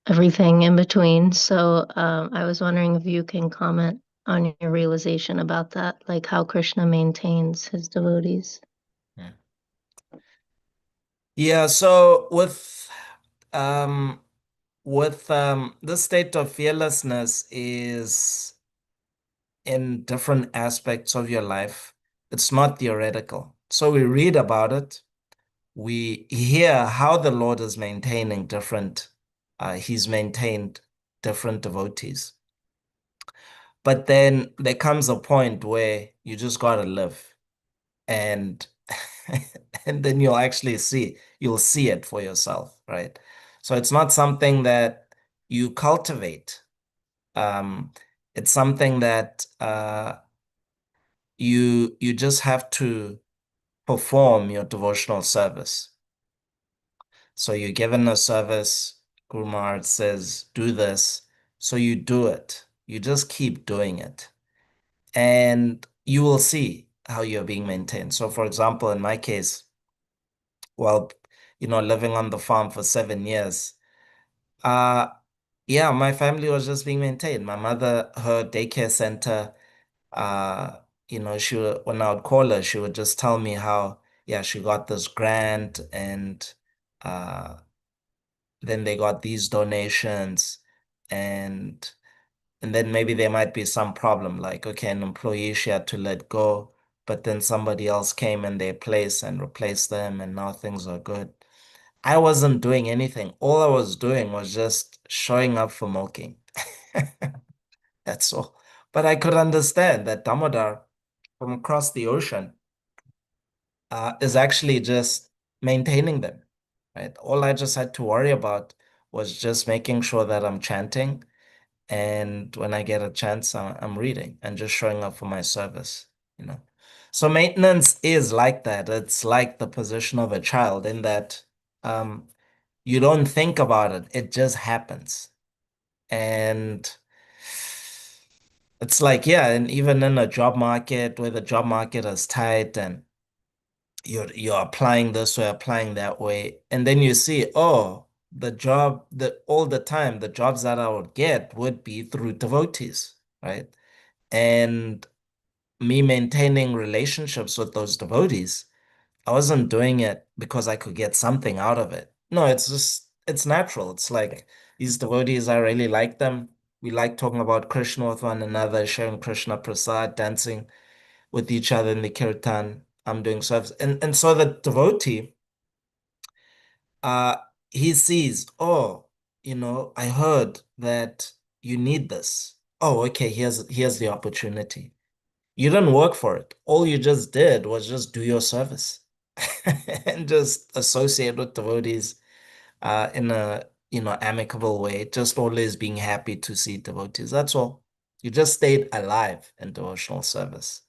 everything in between. So I was wondering if you can comment on your realization about that, like how Krishna maintains his devotees. Yeah, so this state of fearlessness is in different aspects of your life. It's not theoretical. So we read about it. We hear how the Lord is maintaining he's maintained different devotees. But then there comes a point where you just gotta live, and and then you'll see it for yourself, right? So it's not something that you cultivate. Um, it's something that you just have to perform your devotional service. So you're given a service, Guru Maharaj says, do this. So you do it. You just keep doing it. And you will see how you're being maintained. So for example, in my case, well, living on the farm for 7 years, uh, yeah, my family was just being maintained. My mother, her daycare center, uh, when I would call her, she would just tell me how, yeah, she got this grant and uh, then they got these donations and then maybe there might be some problem like, okay, an employee she had to let go, but then somebody else came in their place and replaced them and now things are good. I wasn't doing anything. All I was doing was just showing up for milking. That's all. But I could understand that Damodar from across the ocean is actually just maintaining them, right? All I just had to worry about was just making sure that I'm chanting, and when I get a chance, I'm reading and just showing up for my service, you know. So maintenance is like that. It's like the position of a child in that you don't think about it, it just happens. And it's like, yeah, and even in a job market where the job market is tight and you're applying this way, applying that way, and then you see, oh, all the time, the jobs that I would get would be through devotees, right? And me maintaining relationships with those devotees, I wasn't doing it because I could get something out of it. No, it's natural. It's like these devotees, I really like them. We like talking about Krishna with one another, sharing Krishna Prasad, dancing with each other in the kirtan. I'm doing service. And so the devotee, uh, he sees, oh, I heard that you need this. Oh, okay, here's the opportunity. You didn't work for it. All you just did was just do your service and just associate with devotees in a amicable way, just always being happy to see devotees. That's all. You just stayed alive in devotional service.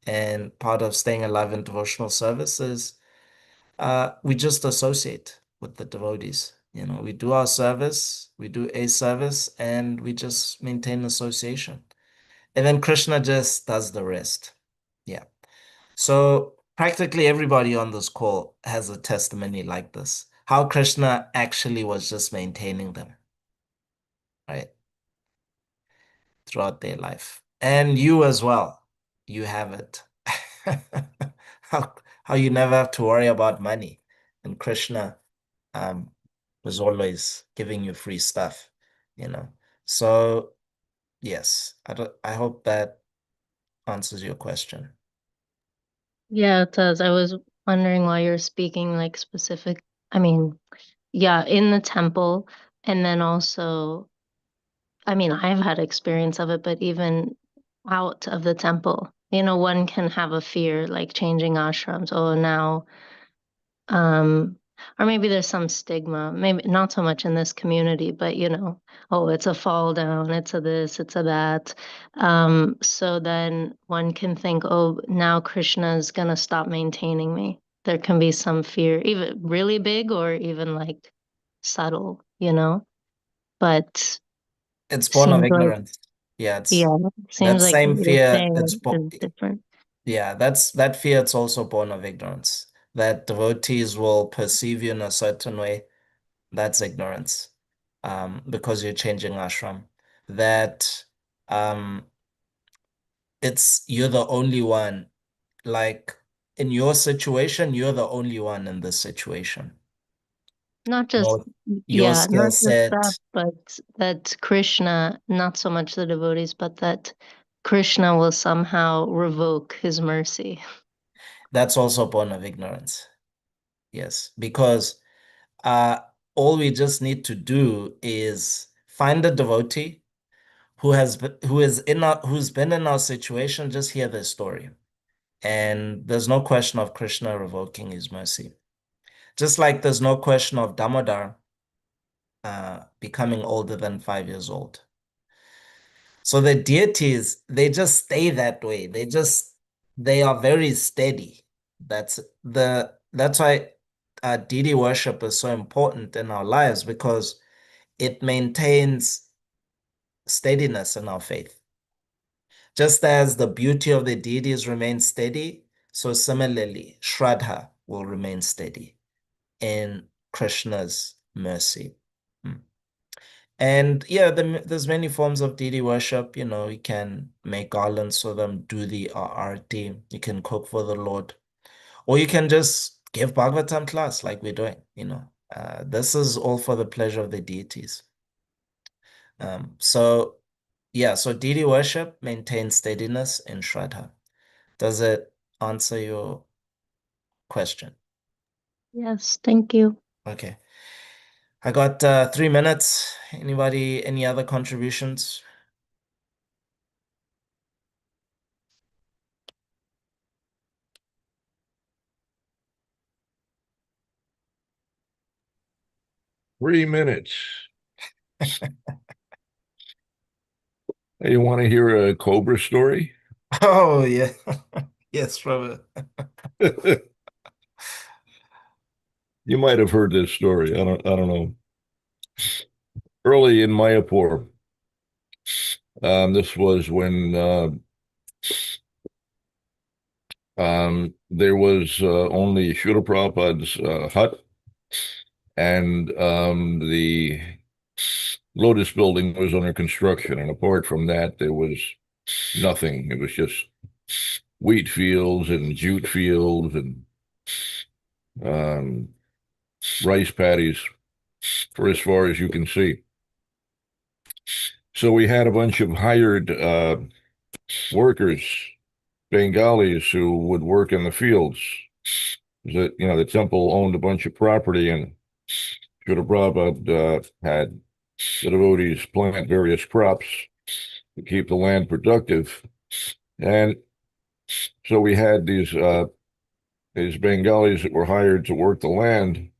And part of staying alive in devotional service is we just associate with the devotees. We do our service, we do a service, and we just maintain association. And then Krishna just does the rest. Yeah. So practically everybody on this call has a testimony like this. How Krishna actually was just maintaining them, right? Throughout their life. And you as well. You have it. How how you never have to worry about money. And Krishna was always giving you free stuff. So Yes. I hope that answers your question. Yeah, it does. I was wondering why you're speaking like specific. I mean, yeah, in the temple, and then also, I mean, I've had experience of it, but even out of the temple, one can have a fear like changing ashrams. Oh, now, um, or maybe there's some stigma, maybe not so much in this community, but oh, it's a fall down, it's a this, it's a that. So then one can think, oh, now Krishna's gonna stop maintaining me. There can be some fear, even really big or even like subtle, but It's born of seems like, ignorance. Yeah, yeah, that seems like same what you're fear, saying is different. yeah, that fear, it's also born of ignorance. That devotees will perceive you in a certain way. That's ignorance. Because you're changing ashram. That um you're the only one. Like in your situation, you're the only one in this situation. Not just, Your your yeah, skill not just that, set, but that Krishna, not so much the devotees, but that Krishna will somehow revoke his mercy. that's also born of ignorance. Yes, because uh all we just need to do is find a devotee who's been in our situation, just hear their story. And there's no question of Krishna revoking his mercy. Just like there's no question of Damodar becoming older than 5 years old. So the deities, they just stay that way. They are very steady. That's why deity worship is so important in our lives, because it maintains steadiness in our faith. Just as the beauty of the deities remains steady, so similarly, Shraddha will remain steady in Krishna's mercy. Hmm. And yeah, there's many forms of deity worship. You can make garlands for them, do the arati, you can cook for the Lord, or you can just give Bhagavatam class like we're doing. This is all for the pleasure of the deities. So yeah, so deity worship maintains steadiness in Shraddha. Does it answer your question? Yes, thank you. Okay. I got 3 minutes. Anybody, any other contributions? "3 minutes. Hey, you want to hear a cobra story?" Oh, yeah. Yes, Robert. You might have heard this story. I don't know. Early in Mayapur, this was when there was only Srila Prabhupada's hut, and the Lotus building was under construction. And apart from that, there was nothing. It was just wheat fields and jute fields and um, rice paddies for as far as you can see. So we had a bunch of hired workers, Bengalis, who would work in the fields. The temple owned a bunch of property, and Srila Prabhupada had the devotees plant various crops to keep the land productive. And so we had these Bengalis that were hired to work the land.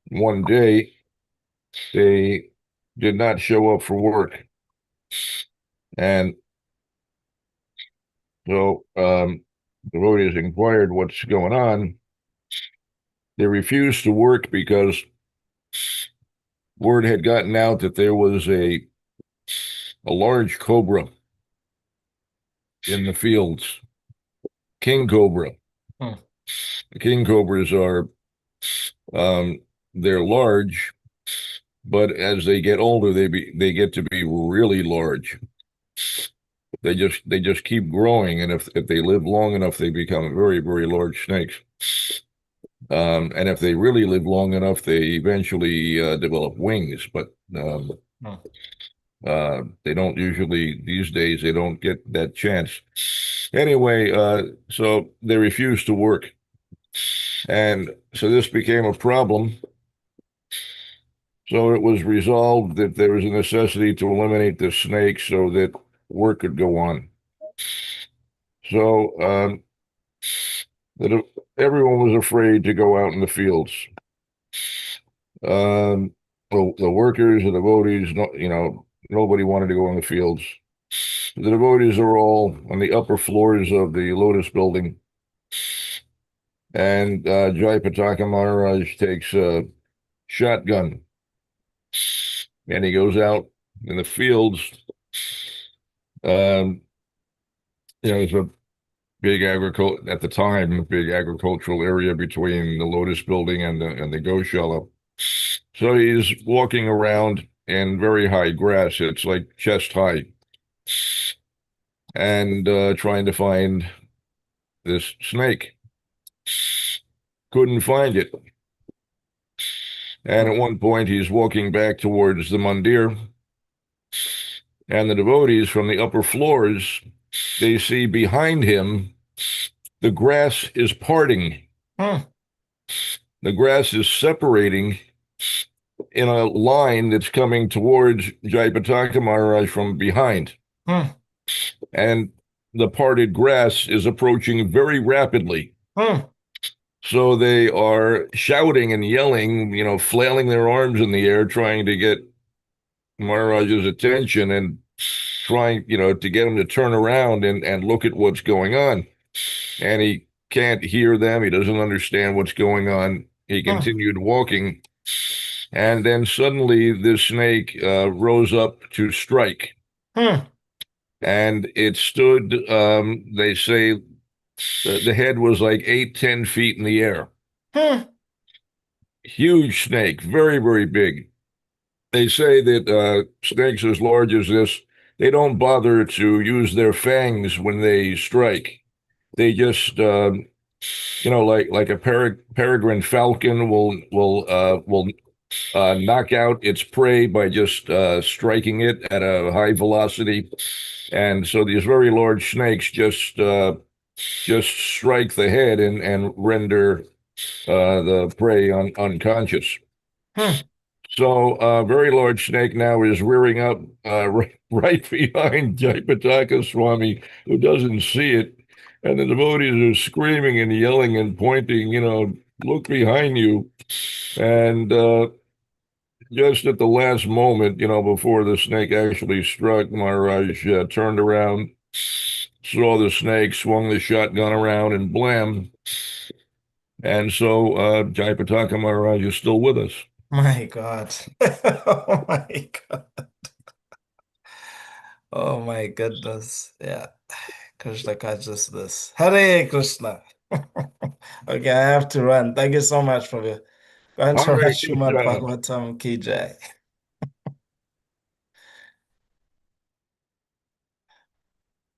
One day, they did not show up for work. And so devotees inquired what's going on. They refused to work because word had gotten out that there was a large cobra in the fields, king cobra. Hmm. The king cobras are they're large, but as they get older, they get to be really large. They just keep growing, and if they live long enough, they become very, very large snakes. And if they really live long enough, they eventually develop wings. But Hmm. They don't usually, these days, they don't get that chance. Anyway, so they refused to work. And so this became a problem. So it was resolved that there was a necessity to eliminate the snake so that work could go on. So that everyone was afraid to go out in the fields. The workers, the devotees, nobody wanted to go in the fields. The devotees are all on the upper floors of the Lotus building. And Jayapataka Maharaj takes a shotgun and he goes out in the fields. It's a big at the time, a big agricultural area between the Lotus building and the Goshala. So he's walking around in very high grass. It's like chest high. And trying to find this snake. Couldn't find it. And at one point, he's walking back towards the mandir. And the devotees from the upper floors, they see behind him, the grass is parting. The grass is separating in a line that's coming towards Jayapataka Maharaj from behind. And the parted grass is approaching very rapidly. So they are shouting and yelling, flailing their arms in the air, trying to get Maharaj's attention and trying, to get him to turn around and look at what's going on. And he can't hear them. He doesn't understand what's going on. He continued walking. And then suddenly the snake rose up to strike. And it stood, they say, the head was like 8-10 feet in the air. Huge snake, very, very big. They say that snakes as large as this, they don't bother to use their fangs when they strike. They just, like a peregrine falcon will knock out its prey by just striking it at a high velocity. And so these very large snakes just strike the head and render the prey unconscious. So a very large snake now is rearing up right behind Jayapataka Swami, who doesn't see it. And the devotees are screaming and yelling and pointing, look behind you. And just at the last moment, before the snake actually struck, Maharaj turned around, saw the snake, swung the shotgun around, and blam. And so Jayapataka Maharaj is still with us. My God. Oh my God. Oh my goodness. Yeah. Krishna catches this. Hare Krishna. Okay, I have to run. Thank you so much for the. Go and Hare Srimad Krishna. Bhagavatam Ki Jai.